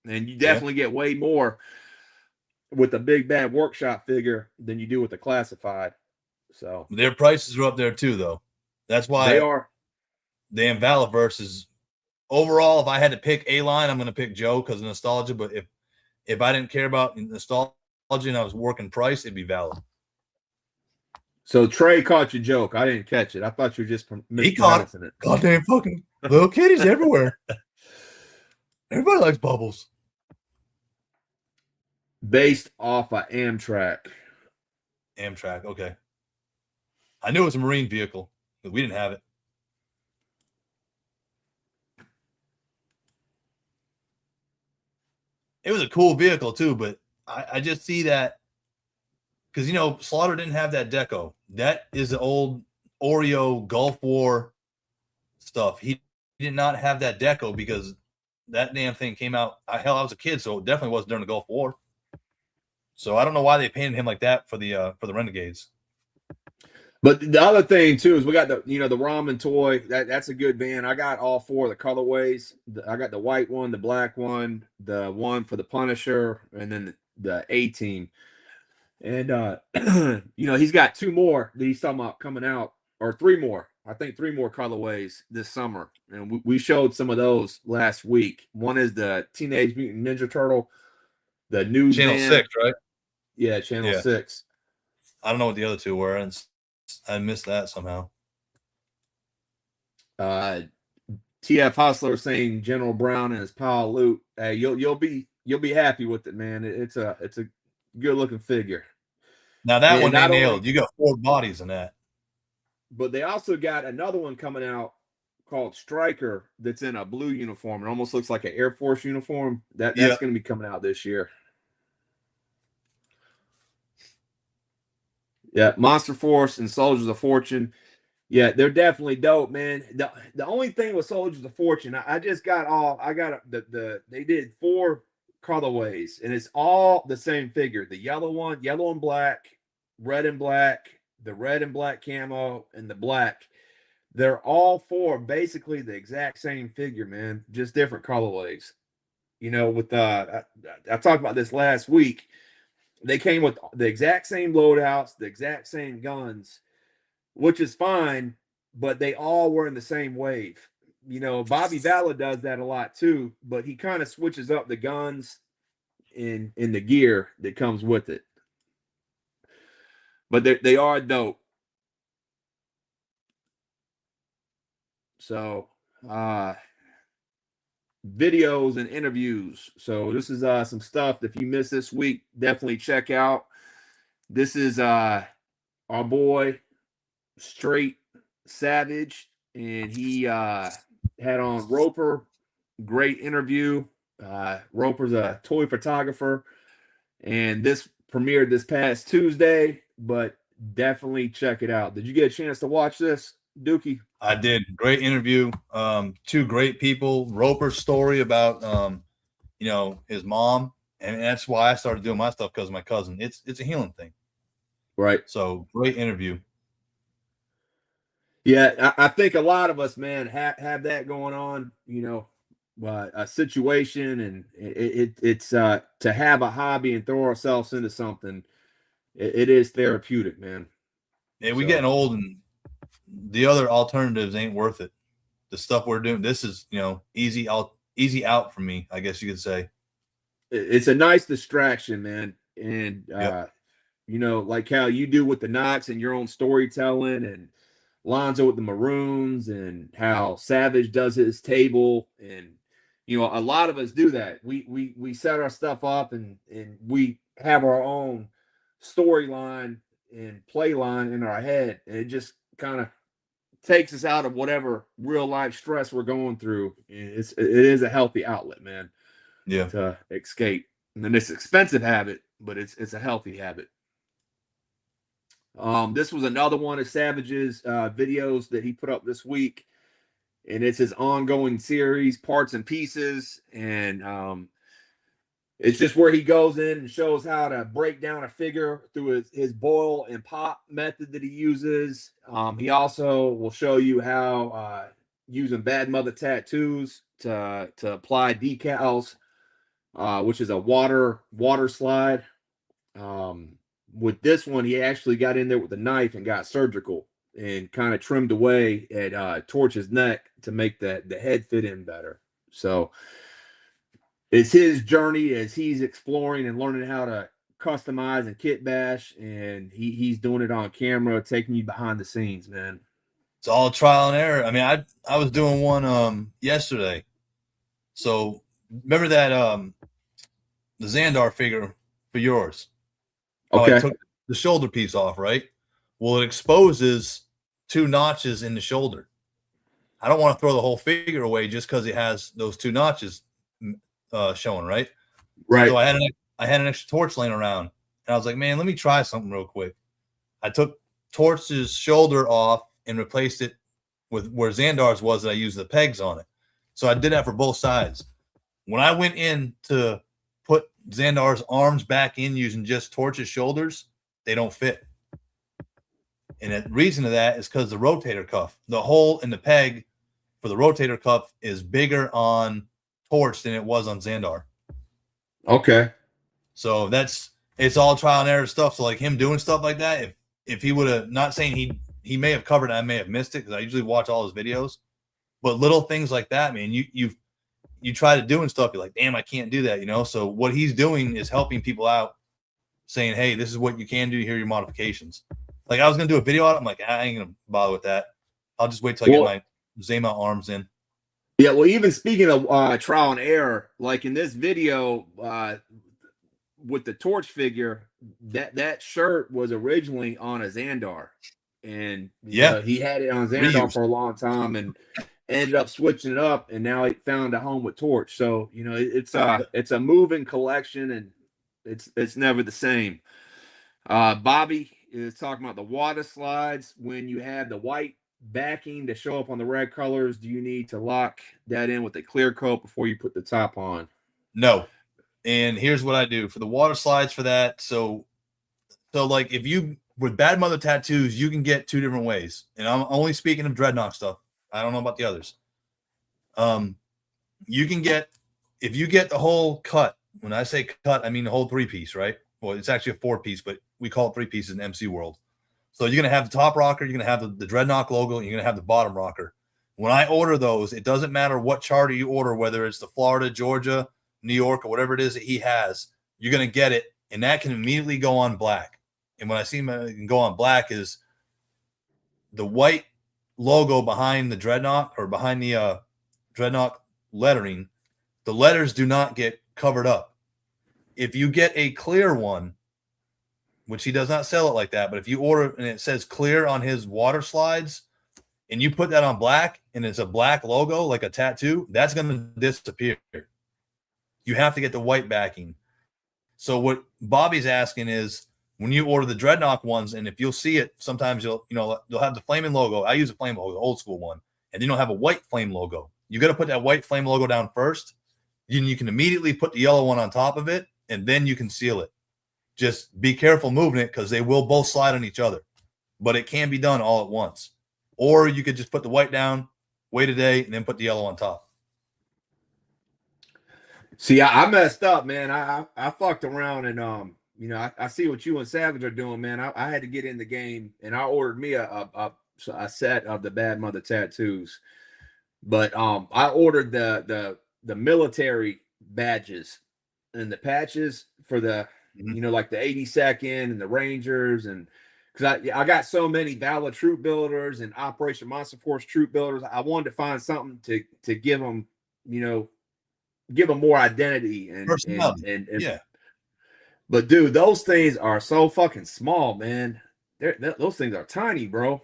And you definitely get way more with the Big Bad Workshop figure than you do with the classified. So Their prices are up there too, though. That's why they are. Damn Valverse is overall. If I had to pick a line, I'm going to pick Joe because of nostalgia. But if I didn't care about nostalgia and I was working price, it'd be Val. So Trey caught your joke. I didn't catch it. I thought you were just mispronouncing it. Goddamn fucking little kitties everywhere. Everybody likes bubbles. Based off of Amtrak. Amtrak, okay. I knew it was a Marine vehicle, but we didn't have it. It was a cool vehicle too, but I just see that because, you know, Slaughter didn't have that deco. That is the old Oreo Gulf War stuff. He did not have that deco because that damn thing came out. I was a kid, so it definitely wasn't during the Gulf War. So I don't know why they painted him like that for the Renegades. But the other thing too is we got the ramen toy. That's a good van. I got all four of the colorways. I got the white one, the black one, the one for the Punisher, and then the A-Team. And you know, he's got two more that he's talking about coming out, or three more. I think three more colorways this summer. And we showed some of those last week. One is the Teenage Mutant Ninja Turtle, the news Channel van. 6, right? Yeah, Channel 6. I don't know what the other two were, and I missed that somehow. TF Hustler saying General Brown and his pile of loot. Hey, you'll be happy with it, man. It's a good looking figure. Now that and one they nailed. only, you got 4 bodies in that. But they also got another one coming out called Striker that's in a blue uniform. It almost looks like an Air Force uniform. That's going to be coming out this year. Yeah, Monster Force and Soldiers of Fortune. Yeah, they're definitely dope, man. The only thing with Soldiers of Fortune, I got they did 4 colorways, and it's all the same figure. The yellow one, yellow and black, red and black, the red and black camo, and the black. They're all 4 basically the exact same figure, man, just different colorways. You know, with I talked about this last week. They came with the exact same loadouts, the exact same guns, which is fine. but they all were in the same wave. You know, Bobby Balla does that a lot too, but he kind of switches up the guns in the gear that comes with it. But they are dope. So videos and interviews. So this is some stuff that if you missed this week, definitely check out. This is our boy Straight Savage, and he had on Roper. Great interview. Roper's a toy photographer, and this premiered this past Tuesday, but definitely check it out. Did you get a chance to watch this, Dookie? I did. Great interview. Two great people. Roper's story about you know, his mom, and that's why I started doing my stuff, because of my cousin. It's a healing thing. Right. So great interview. Yeah, I think a lot of us, man, have that going on, you know, a situation, and it's to have a hobby and throw ourselves into something. It is therapeutic, man. Yeah, we getting old, and the other alternatives ain't worth it. The stuff we're doing, this is, you know, easy out for me, I guess you could say. It's a nice distraction, man, and Yep. you know, like how you do with the Knox and your own storytelling, and Lonzo with the Maroons, and how Savage does his table, and you know, a lot of us do that. We set our stuff up, and we have our own storyline and play line in our head, and it just kind of takes us out of whatever real life stress we're going through. It is a healthy outlet, man. Yeah. To escape, and then it's an expensive habit, but it's a healthy habit. This was another one of Savage's videos that he put up this week, and it's his ongoing series, Parts and Pieces, and it's just where he goes in and shows how to break down a figure through his boil and pop method that he uses. He also will show you how using Bad Mother tattoos to apply decals, which is a water slide. With this one, he actually got in there with a knife and got surgical and kind of trimmed away at Torch's neck to make the head fit in better. So it's his journey as he's exploring and learning how to customize and kit bash, and he's doing it on camera, taking you behind the scenes, man. It's all trial and error. I mean, I was doing one yesterday. So remember that the Xandar figure for yours? Okay. I took the shoulder piece off, right? Well, it exposes 2 notches in the shoulder. I don't want to throw the whole figure away just because it has those 2 notches showing, right? Right. So I had an extra torch laying around, and I was like, man, let me try something real quick. I took Torch's shoulder off and replaced it with where Xandar's was, that I used the pegs on it. So I did that for both sides. When I went in to put Xandar's arms back in using just Torch's shoulders, they don't fit. And the reason of that is because the rotator cuff, the hole in the peg for the rotator cuff, is bigger on Torch than it was on Xandar. Okay. So it's all trial and error stuff. So like him doing stuff like that, if he would have, not saying he may have covered it, I may have missed it because I usually watch all his videos, but little things like that, man, you try to doing stuff, you're like, damn, I can't do that, you know? So what he's doing is helping people out, saying, hey, this is what you can do. Here are your modifications. Like I was going to do a video on it. I'm like, I ain't going to bother with that. I'll just wait till I get my Zama arms in. Yeah, well, even speaking of trial and error, like in this video with the Torch figure, that shirt was originally on a Xandar, and he had it on Xandar for a long time, and ended up switching it up, and now he found a home with Torch. So you know, it's a moving collection, and it's never the same. Bobby is talking about the water slides. When you have the white backing to show up on the red colors, do you need to lock that in with a clear coat before you put the top on? No. And here's what I do for the water slides for that. So like if you with Bad Mother tattoos, you can get 2 different ways. And I'm only speaking of Dreadnok stuff. I don't know about the others. You can get, if you get the whole cut, when I say cut, I mean the whole 3-piece, right? Well, it's actually a 4-piece, but we call it 3 pieces in MC world. So you're gonna have the top rocker, you're gonna have the Dreadnok logo, and you're gonna have the bottom rocker. When I order those, it doesn't matter what charter you order, whether it's the Florida, Georgia, New York, or whatever it is that he has, you're gonna get it, and that can immediately go on black. And when I see him go on black is the white logo behind the Dreadnok or behind the Dreadnok lettering. The letters do not get covered up. If you get a clear one, which he does not sell it like that, but if you order and it says clear on his water slides and you put that on black and it's a black logo like a tattoo, that's going to disappear. You have to get the white backing. So what Bobby's asking is when you order the Dreadnok ones, and if you'll see it, sometimes they'll have the flaming logo. I use a flame logo, the old school one, and then you'll have a white flame logo. You got to put that white flame logo down first. You can immediately put the yellow one on top of it, and then you can seal it. Just be careful moving it because they will both slide on each other. But it can be done all at once. Or you could just put the white down, wait a day, and then put the yellow on top. See, I messed up, man. I fucked around and I see what you and Savage are doing, man. I had to get in the game and I ordered me a set of the Bad Mother tattoos. But I ordered the military badges and the patches for the like the 82nd and the Rangers, and because I got so many Valor troop builders and Operation Monster Force troop builders, I wanted to find something to give them, give them more identity and yeah. But dude, those things are so fucking small, man. Those things are tiny, bro.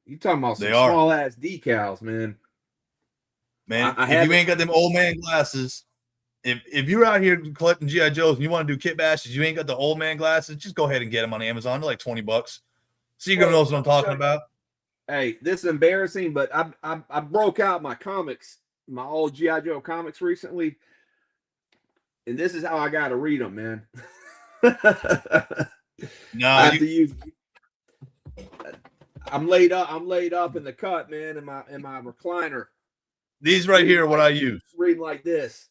You talking about some small ass decals, man. Man, if you ain't got them old man glasses, if you're out here collecting G.I. Joes and you want to do kit bashes, you ain't got the old man glasses, just go ahead and get them on Amazon. They're like $20. So you're gonna know what I'm talking about. Hey, this is embarrassing, but I broke out my comics, my old G.I. Joe comics recently, and this is how I gotta read them, man. No, I have to use. I'm laid up in the cut, man, in my recliner. These right here are what I use. Reading like this.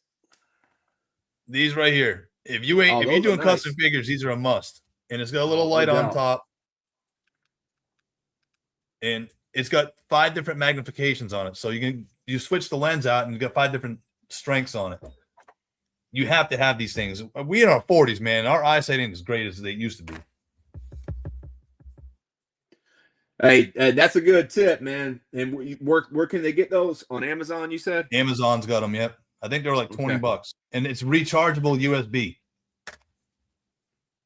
These right here. If you're doing custom figures, these are a must. And it's got a little light on top. And it's got 5 different magnifications on it. So you switch the lens out and you got 5 different strengths on it. You have to have these things. We in our 40s, man. Our eyesight ain't as great as they used to be. Hey, that's a good tip, man. And where can they get those? On Amazon, you said? Amazon's got them, yep. I think they're like $20. And it's rechargeable USB.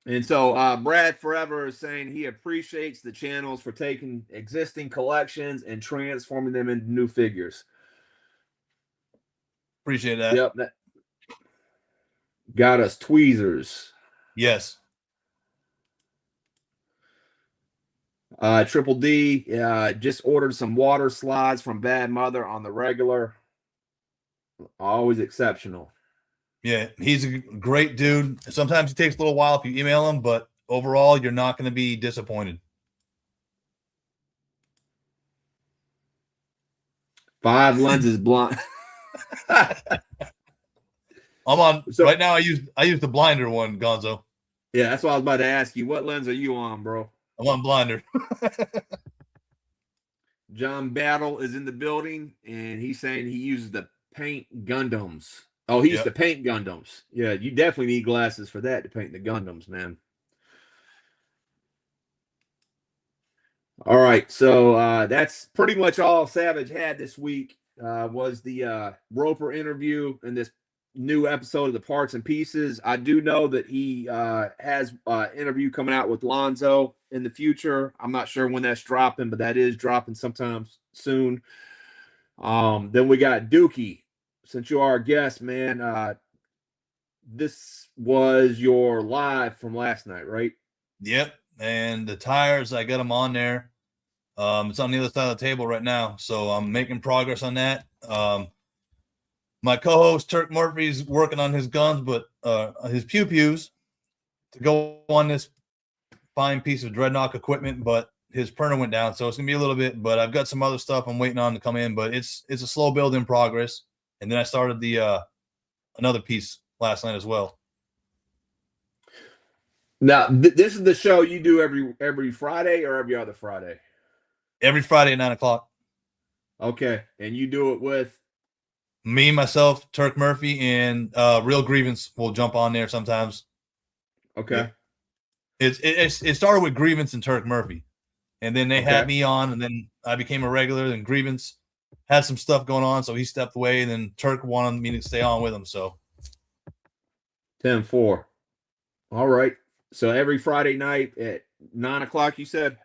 And so Brad Forever is saying he appreciates the channels for taking existing collections and transforming them into new figures. Appreciate that. Yep. That got us tweezers. Yes. Triple D just ordered some water slides from Bad Mother on the regular. Always exceptional. Yeah, he's a great dude. Sometimes it takes a little while if you email him, but overall, you're not going to be disappointed. 5 lenses blind. I'm on right now. I use the blinder one, Gonzo. Yeah, that's what I was about to ask you. What lens are you on, bro? I'm on blinder. John Battle is in the building, and he's saying he uses the paint Gundams. Oh, he used to paint Gundams. Yeah, you definitely need glasses for that to paint the Gundams, man. All right, so that's pretty much all Savage had this week. Was the Roper interview and this new episode of the Parts and Pieces. I do know that he has an interview coming out with Lonzo in the future. I'm not sure when that's dropping, but that is dropping sometime soon. Then we got Dookie. Since you are our guest, man, this was your live from last night, right? Yep. And the tires, I got them on there. It's on the other side of the table right now, so I'm making progress on that. My co-host Turk Murphy's working on his guns, but his pew-pews to go on this fine piece of Dreadnok equipment, but his printer went down, so it's gonna be a little bit. But I've got some other stuff I'm waiting on to come in, but it's a slow build in progress. And then I started the another piece last night as well. Now, this is the show you do every Friday or every other Friday? Every Friday at 9 o'clock. Okay, and you do it with Me, myself, Turk Murphy, and Real Grievance will jump on there sometimes. okay. It started with Grievance and Turk Murphy, and then they Okay. had me on, and then I became a regular. And Grievance had some stuff going on, so he stepped away, and then Turk wanted me to stay on with him. So 10-4. All right. So every Friday night at 9 o'clock, you said?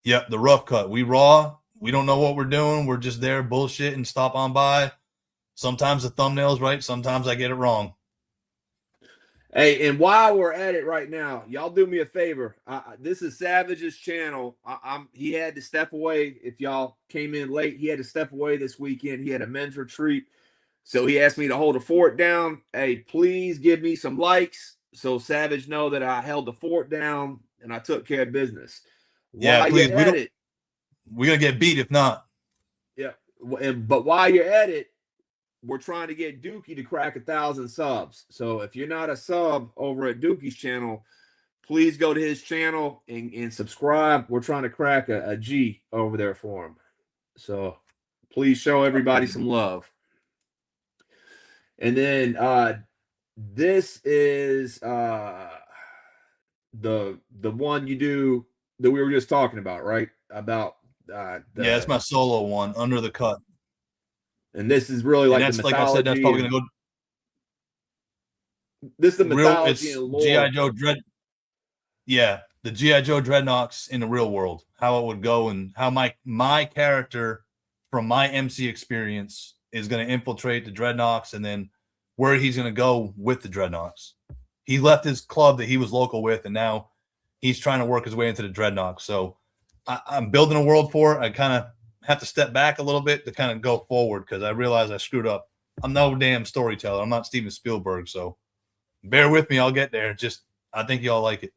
yep, the rough cut. We raw. We don't know what we're doing. We're just there bullshit and stop on by. Sometimes the thumbnail's right. Sometimes I get it wrong. Hey, and while we're at it right now, y'all do me a favor. This is Savage's channel. He had to step away. If y'all came in late, he had to step away this weekend. He had a men's retreat. So he asked me to hold the fort down. Hey, please give me some likes so Savage know that I held the fort down and I took care of business. Yeah, While please. you're at it, We're gonna get beat if not. yeah. But while you're at it, we're trying to get Dookie to crack 1,000 subs. So if you're not a sub over at Dookie's channel, please go to his channel and subscribe. We're trying to crack a G over there for him. So please show everybody some love. And then this is the one you do that we were just talking about, right? About Yeah, it's my solo one, Under the Cut. And this is really like that's the like mythology. I said, that's probably gonna go. This is the mythology It's and lore. G.I. Joe Dread. Yeah, the G.I. Joe Dreadnoks in the real world, how it would go, and how my character from my MC experience is going to infiltrate the Dreadnoks, and then where he's going to go with the Dreadnoks. He left his club that he was local with, and now he's trying to work his way into the Dreadnoks. So I'm building a world for it. I kind of have to step back a little bit to kind of go forward because I realize I screwed up. I'm no damn storyteller. I'm not Steven Spielberg, so bear with me. I'll get there. Just I think y'all like it.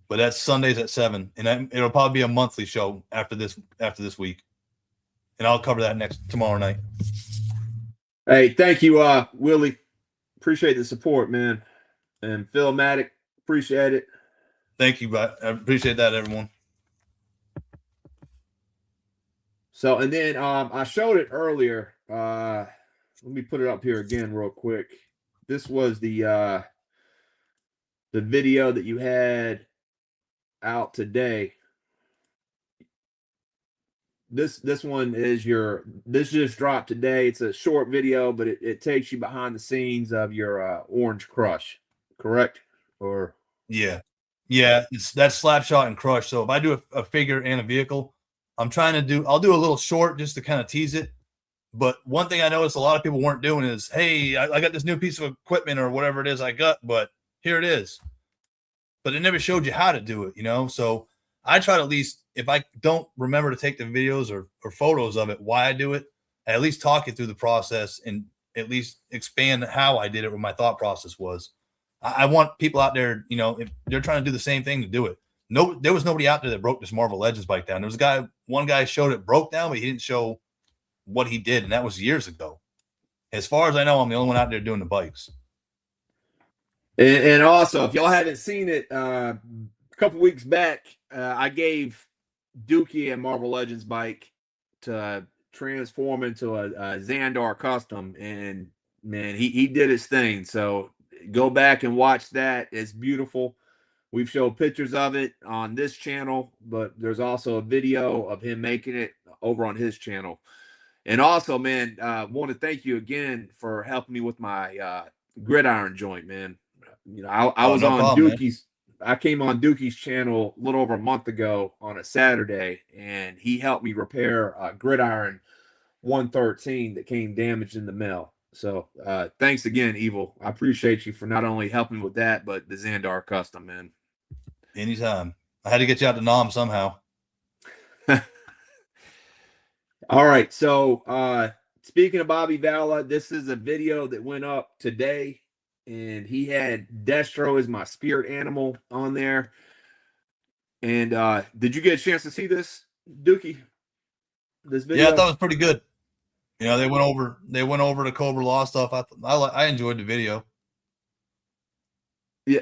But that's Sundays at 7, and it'll probably be a monthly show after this week, and I'll cover that tomorrow night. Hey, thank you, Willie. Appreciate the support, man. And Phil Maddock, appreciate it. Thank you, but I appreciate that, everyone. So, and then I showed it earlier. Let me put it up here again real quick. This was the video that you had out today. This one is this just dropped today. It's a short video, but it takes you behind the scenes of your Orange Crush, correct? Or yeah, it's that Slapshot and Crush. So if I do a figure and a vehicle, I'll do a little short just to kind of tease it. But one thing I noticed a lot of people weren't doing is, hey, I got this new piece of equipment or whatever it is I got, but here it is. But it never showed you how to do it, you know? So I try to at least, if I don't remember to take the videos or photos of it, why I do it, I at least talk it through the process and at least expand how I did it, what my thought process was. I want people out there, you know, if they're trying to do the same thing, to do it. No, there was nobody out there that broke this Marvel Legends bike down. There was one guy showed it broke down, but he didn't show what he did, and that was years ago. As far as I know, I'm the only one out there doing the bikes. And also, if y'all haven't seen it, a couple weeks back, I gave Dookie a Marvel Legends bike to transform into a Xandar custom, and man, he did his thing. So go back and watch that. It's beautiful. We've showed pictures of it on this channel, but there's also a video of him making it over on his channel. And also, man, want to thank you again for helping me with my gridiron joint, man. You know, I was on Dookie's. Man. I came on Dookie's channel a little over a month ago on a Saturday, and he helped me repair a gridiron 113 that came damaged in the mail. So thanks again, Evil. I appreciate you for not only helping with that, but the Xandar custom, man. Anytime. I had to get you out to Nam somehow. All right. So speaking of Bobby Vala, this is a video that went up today, and he had Destro as my spirit animal on there. And did you get a chance to see this, Dookie? This video? Yeah, I thought it was pretty good. You know, they went over the Cobra Law stuff. I enjoyed the video. Yeah,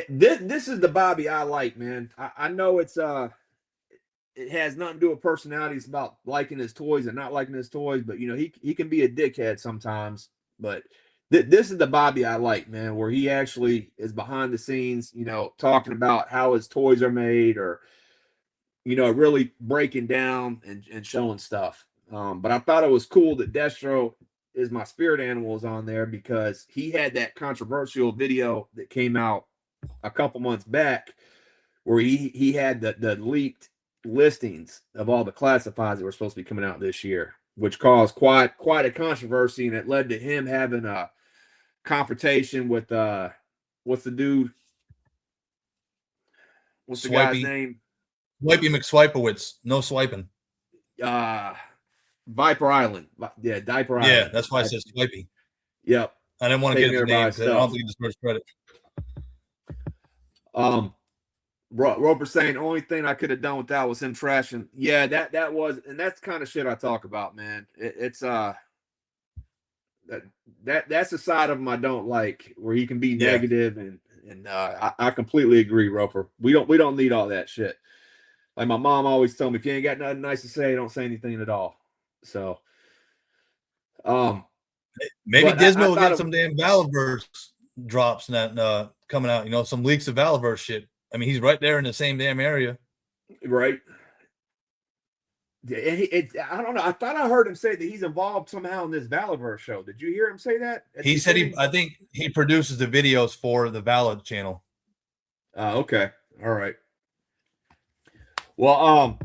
this is the Bobby I like, man. I know it's it has nothing to do with personality. It's about liking his toys and not liking his toys, but you know, he can be a dickhead sometimes. But this is the Bobby I like, man, where he actually is behind the scenes, you know, talking about how his toys are made, or you know, really breaking down and showing stuff. But I thought it was cool that Destro is my spirit animals on there, because he had that controversial video that came out a couple months back where he had the leaked listings of all the classifieds that were supposed to be coming out this year, which caused quite a controversy, and it led to him having a confrontation with what's the dude? What's the guy's name? Swipey McSwipowitz. No swiping. Viper Island. Yeah, Diaper Island. Yeah, that's why I said Swipey. Yep. I didn't want to get his name because I don't think he deserves credit. Roper saying only thing I could have done with that was him trashing. Yeah, that was, and that's the kind of shit I talk about, man. It's that's the side of him I don't like, where he can be negative, and I completely agree, Roper. We don't need all that shit. Like my mom always told me, if you ain't got nothing nice to say, don't say anything at all. So, maybe Disney will get some damn Valverse drops that coming out. You know, some leaks of Valverse shit. I mean, he's right there in the same damn area, right? I don't know. I thought I heard him say that he's involved somehow in this Valverse show. Did you hear him say that? He said I think he produces the videos for the Valid channel. Okay, all right. Well,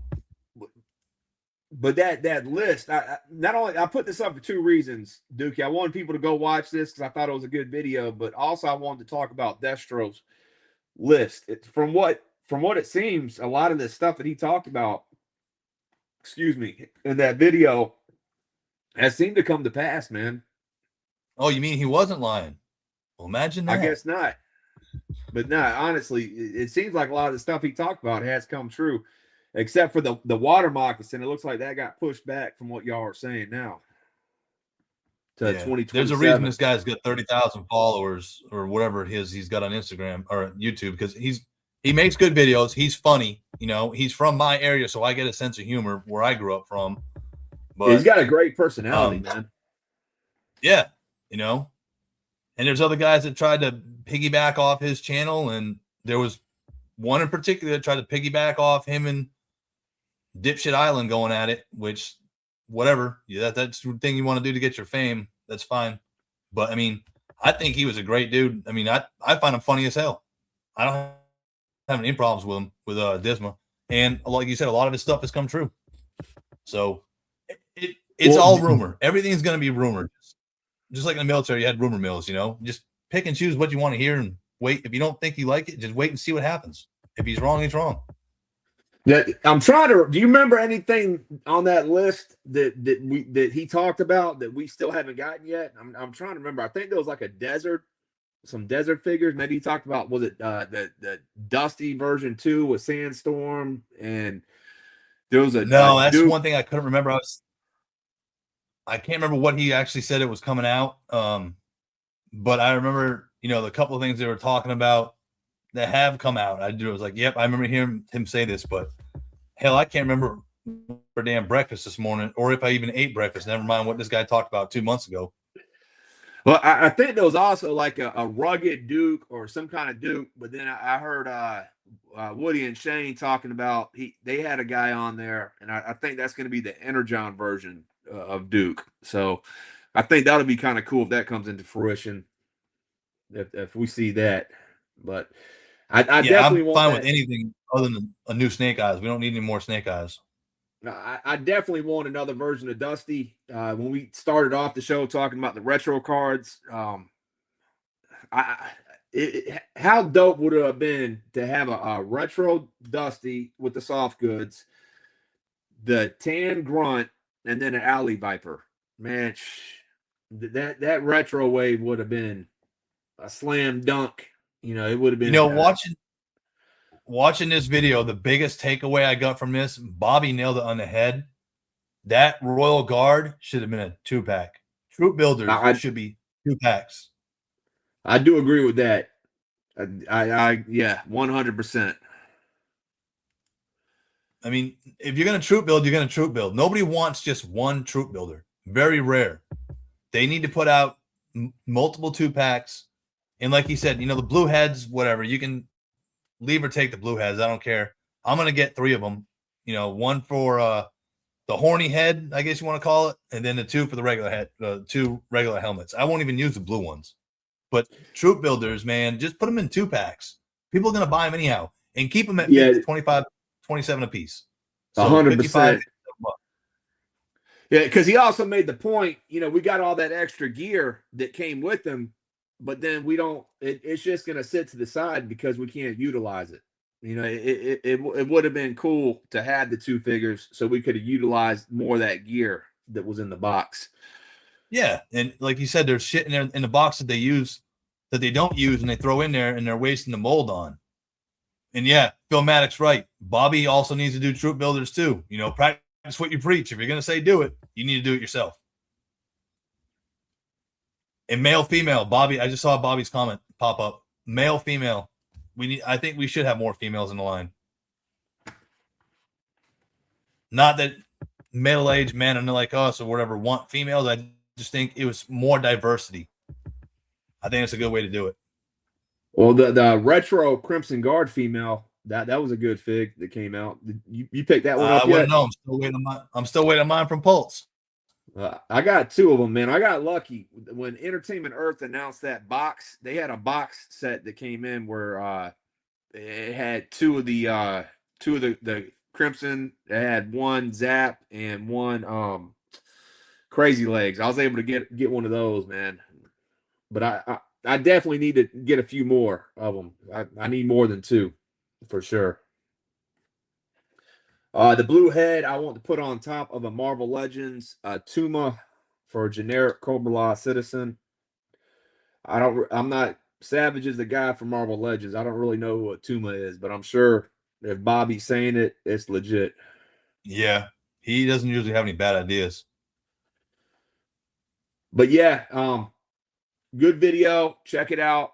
but that list, I put this up for two reasons, Dookie. I wanted people to go watch this because I thought it was a good video, but also I wanted to talk about Destro's list. From what it seems, a lot of the stuff that he talked about, in that video has seemed to come to pass, man. Oh, you mean he wasn't lying? Well, imagine that. I guess not. But no, honestly, it seems like a lot of the stuff he talked about has come true, except for the water moccasin. It looks like that got pushed back from what y'all are saying now to 2027. There's a reason this guy's got 30,000 followers or whatever it is he's got on Instagram or YouTube, because he makes good videos. He's funny. You know, he's from my area, so I get a sense of humor where I grew up from. But he's got a great personality, man. Yeah, you know. And there's other guys that tried to piggyback off his channel, and there was one in particular that tried to piggyback off him and Dipshit Island going at it, which, whatever. Yeah, that's the thing you want to do to get your fame. That's fine. But, I mean, I think he was a great dude. I mean, I find him funny as hell. I don't have any problems with him, with Disma. And like you said, a lot of his stuff has come true. So it's all rumor. Everything's going to be rumored. Just like in the military, you had rumor mills, you know. Just pick and choose what you want to hear and wait. If you don't think you like it, just wait and see what happens. If he's wrong, he's wrong. Yeah, I'm trying to. Do you remember anything on that list that he talked about that we still haven't gotten yet? I'm trying to remember. I think there was like some desert figures. Maybe he talked about, was it the Dusty version 2 with Sandstorm, and there was that's one thing I couldn't remember. I can't remember what he actually said it was coming out. But I remember, you know, the couple of things they were talking about that have come out. I was like, yep, I remember hearing him say this, but hell, I can't remember for damn breakfast this morning, or if I even ate breakfast. Never mind what this guy talked about 2 months ago. Well, I think there was also like a rugged Duke or some kind of Duke, but then I heard Woody and Shane talking about they had a guy on there, and I think that's going to be the Energon version of Duke. So I think that'll be kind of cool if that comes into fruition, if we see that. But I definitely I'm fine with anything other than a new Snake Eyes. We don't need any more Snake Eyes. I definitely want another version of Dusty. When we started off the show talking about the retro cards, how dope would it have been to have a retro Dusty with the soft goods, the tan grunt, and then an alley viper? Man, that retro wave would have been a slam dunk. You know, it would have been. You know, watching this video, the biggest takeaway I got from this, Bobby nailed it on the head. That Royal Guard should have been a 2-pack. Troop builders should be 2 packs. I do agree with that. Yeah, 100%. I mean, if you're going to troop build, you're going to troop build. Nobody wants just one troop builder. Very rare. They need to put out multiple 2-packs. And like he said, the blue heads, whatever. You can leave or take the blue heads. I don't care. I'm going to get 3 of them. One for the horny head, I guess you want to call it, and then the 2 for the regular head, 2 regular helmets. I won't even use the blue ones. But troop builders, man, just put them in 2-packs. People are going to buy them anyhow. And keep them at 25, 27 a piece. So 100%. Yeah, because he also made the point, we got all that extra gear that came with them, but then we don't, it's just going to sit to the side because we can't utilize it. It would have been cool to have the 2 figures so we could have utilized more of that gear that was in the box. Yeah, and like you said, there's shit in there in the box that they don't use and they throw in there and they're wasting the mold on. And yeah, Phil Maddox right. Bobby also needs to do troop builders too. Practice what you preach. If you're going to say do it, you need to do it yourself. And male, female, Bobby. I just saw Bobby's comment pop up. Male, female. I think we should have more females in the line. Not that middle-aged men and like us or whatever want females. I just think it was more diversity. I think it's a good way to do it. Well, the retro Crimson Guard female, that was a good fig that came out. You picked that one up yet? No, I'm still waiting on mine from Pulse. I got 2 of them, man. I got lucky when Entertainment Earth announced that box. They had a box set that came in where it had 2 of the Crimson. It had 1 Zap and 1 Crazy Legs. I was able to get one of those, man. But I definitely need to get a few more of them. I need more than 2 for sure. The blue head I want to put on top of a Marvel Legends Tuma for a generic Cobra Law citizen. I'm not Savage is the guy from Marvel Legends. I don't really know who a Tuma is, but I'm sure if Bobby's saying it, it's legit. Yeah, he doesn't usually have any bad ideas. But yeah, good video. Check it out.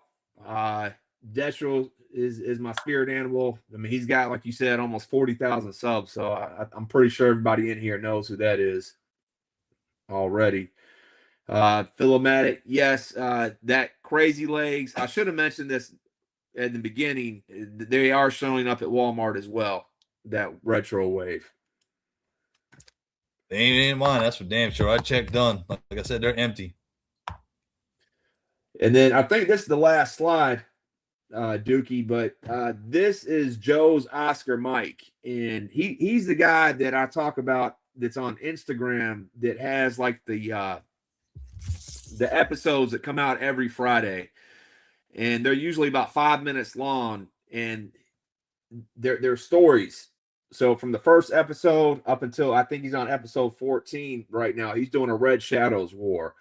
Destro is my spirit animal. I mean, he's got, like you said, almost 40,000 subs. So I'm pretty sure everybody in here knows who that is already. Philomatic, yes. That Crazy Legs. I should have mentioned this at the beginning. They are showing up at Walmart as well. That retro wave. They ain't in mine. That's for damn sure. I checked done. Like I said, they're empty. And then I think this is the last slide, Dookie, but this is Joe's Oscar Mike. And he's the guy that I talk about that's on Instagram that has like the episodes that come out every Friday. And they're usually about 5 minutes long. And they're stories. So from the first episode up until I think he's on episode 14 right now, he's doing a Red Shadows war.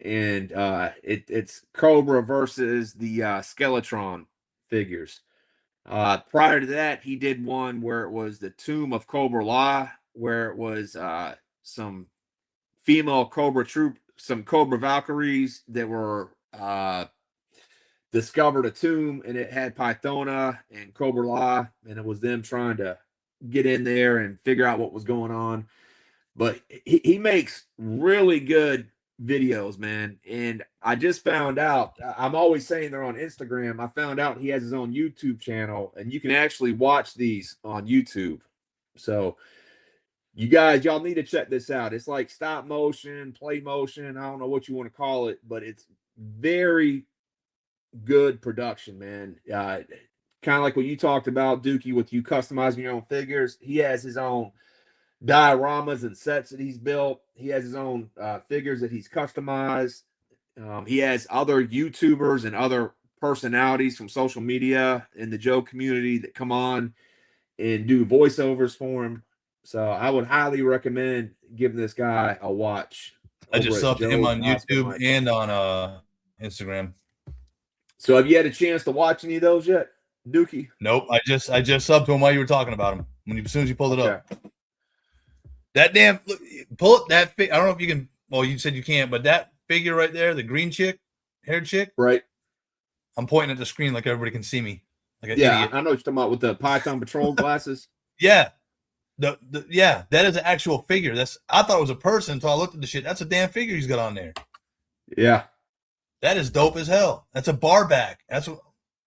And it's Cobra versus the Skeletron figures. Prior to that, he did one where it was the Tomb of Cobra La, where it was some female Cobra troop, some Cobra Valkyries that were discovered a tomb, and it had Pythona and Cobra La, and it was them trying to get in there and figure out what was going on. But he makes really good videos, man. And I just found out, I'm always saying they're on Instagram. I found out he has his own YouTube channel, and you can actually watch these on YouTube. So you guys, y'all need to check this out. It's like stop motion, play motion. I don't know what you want to call it, but it's very good production, man. Kind of like what you talked about, Dookie, with you customizing your own figures. He has his own dioramas and sets that he's built. He has his own figures that he's customized. He has other YouTubers and other personalities from social media in the Joe community that come on and do voiceovers for him. So I would highly recommend giving this guy a watch. I just subbed him on YouTube and on Instagram. So have you had a chance to watch any of those yet, Dookie? Nope. I just subbed to him while you were talking about him. As soon as you pulled it up. That damn look, pull it that I don't know if you can. Well, you said you can't, but that figure right there, the green chick, haired chick, right? I'm pointing at the screen like everybody can see me. Like an Yeah, idiot. I know what you're talking about with the Python Patrol glasses. Yeah. Yeah, that is an actual figure. I thought it was a person until I looked at the shit. That's a damn figure he's got on there. Yeah. That is dope as hell. That's a bar back. That's what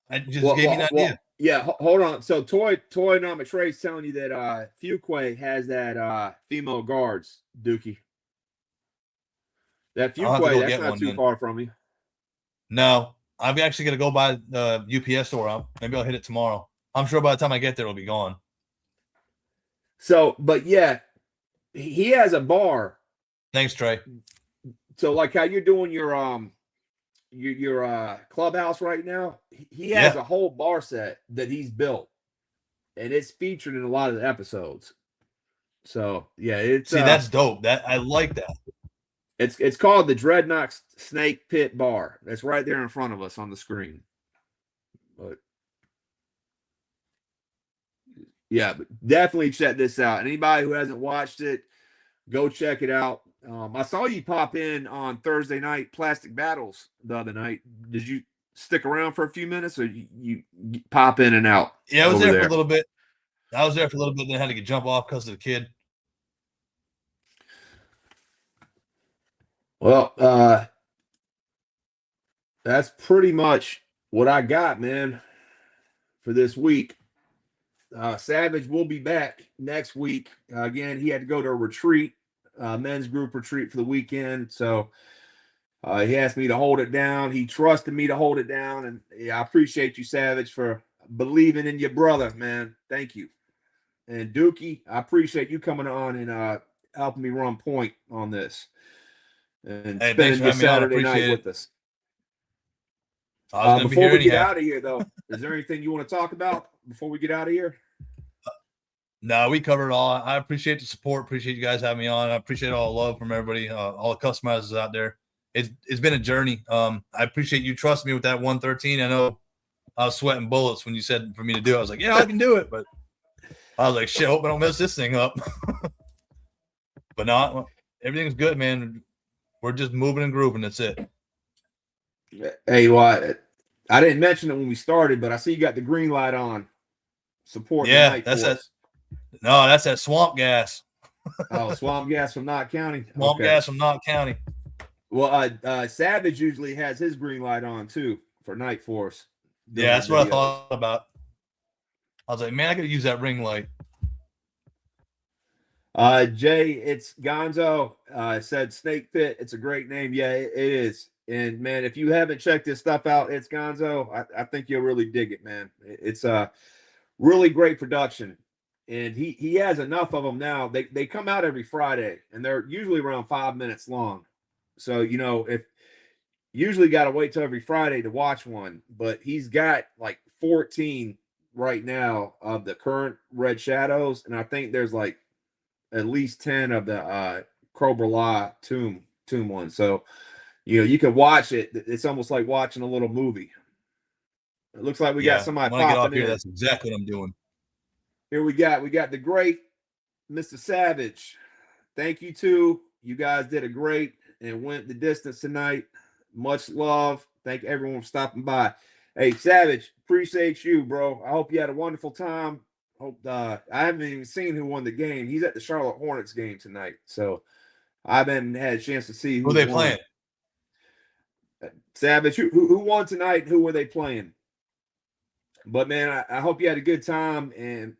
I just gave you an idea. Yeah, hold on. So Toyonomic Trade's telling you that Fuquay has that female guards, Dookie. That I'll have to Fuquay, go that's get not one, too then. far from you. No, I'm actually gonna go by the UPS store. Maybe I'll hit it tomorrow. I'm sure by the time I get there, it'll be gone. So, but yeah, he has a bar. Thanks, Trey. So, like how you're doing your clubhouse right now, he has a whole bar set that he's built, and it's featured in a lot of the episodes. So yeah, it's that's dope. That I like that. It's called the Dreadnoks Snake Pit Bar. That's right there in front of us on the screen. But yeah, but definitely check this out. Anybody who hasn't watched it, go check it out. I saw you pop in on Thursday night Plastic Battles the other night. Did you stick around for a few minutes, or you pop in and out? Yeah, I was there for a little bit. I was there for a little bit, then I had to jump off because of the kid. Well, that's pretty much what I got, man, for this week. Savage will be back next week. Again, he had to go to a retreat, men's group retreat for the weekend. So he asked me to hold it down. He trusted me to hold it down. And yeah, I appreciate you, Savage, for believing in your brother, man. Thank you. And Dookie, I appreciate you coming on and helping me run point on this. And spending your Saturday night with us. Before we get out of here, though, is there anything you want to talk about before we get out of here? No, we covered it all. I appreciate the support. Appreciate you guys having me on. I appreciate all the love from everybody, all the customizers out there. It's been a journey. I appreciate you trusting me with that 113. I know I was sweating bullets when you said for me to do it. I was like, yeah, I can do it. But I was like, shit, hope I don't mess this thing up. But no, everything's good, man. We're just moving and grooving. That's it. Hey, well, I didn't mention it when we started, but I see you got the green light on. Support. Yeah, that's that swamp gas. Oh, swamp gas from Knott County. Swamp gas from Knott County. Well, Savage usually has his green light on too for Night Force. Yeah, that's what I thought about. I was like, man, I gotta use that ring light. Jay, it's Gonzo. Said Snake Pit. It's a great name. Yeah, it is. And man, if you haven't checked this stuff out, it's Gonzo. I think you'll really dig it, man. It's a really great production. And he has enough of them now. They come out every Friday, and they're usually around 5 minutes long. So, you know, if usually got to wait till every Friday to watch one, but he's got like 14 right now of the current Red Shadows. And I think there's like at least 10 of the Cobra La Tomb ones. So, you know, you can watch it. It's almost like watching a little movie. It looks like we got somebody popping in. That's exactly what I'm doing. Here we got the great Mr. Savage. Thank you too. You guys did a great and went the distance tonight. Much love. Thank everyone for stopping by. Hey, Savage, appreciate you, bro. I hope you had a wonderful time. Hope I haven't even seen who won the game. He's at the Charlotte Hornets game tonight, so I haven't had a chance to see who they playing. Savage, who won tonight? Who were they playing? But man, I hope you had a good time, and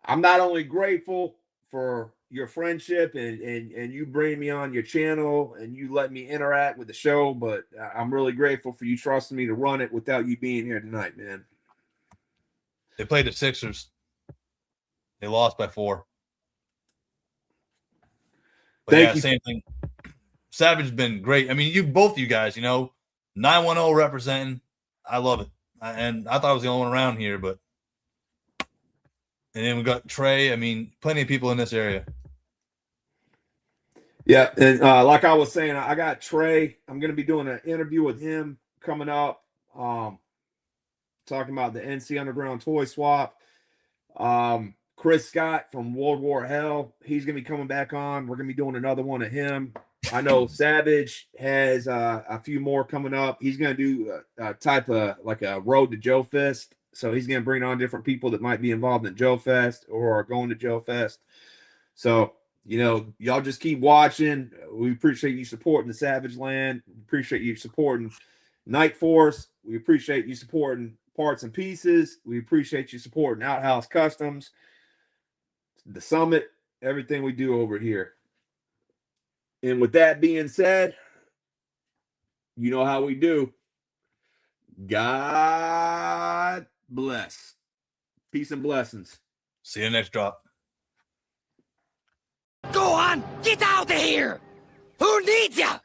I'm not only grateful for your friendship and you bring me on your channel and you let me interact with the show, but I'm really grateful for you trusting me to run it without you being here tonight, man. They played the Sixers. They lost by 4. But Thank you. Same thing. Savage has been great. I mean, both of you guys, 910 representing. I love it. And I thought I was the only one around here, but and then we got Trey. I mean, plenty of people in this area. Yeah, and like I was saying, I got Trey. I'm going to be doing an interview with him coming up, talking about the NC Underground toy swap. Chris Scott from World War Hell, he's going to be coming back on. We're going to be doing another one of him. I know Savage has a few more coming up. He's going to do a type of like a road to Joe Fest. So he's going to bring on different people that might be involved in Joe Fest or are going to Joe Fest. So, y'all just keep watching. We appreciate you supporting the Savage Land. We appreciate you supporting Night Force. We appreciate you supporting Parts and Pieces. We appreciate you supporting Outhouse Customs, the Summit, everything we do over here. And with that being said, you know how we do. God bless. Peace and blessings. See you next drop. Go on, get out of here! Who needs ya?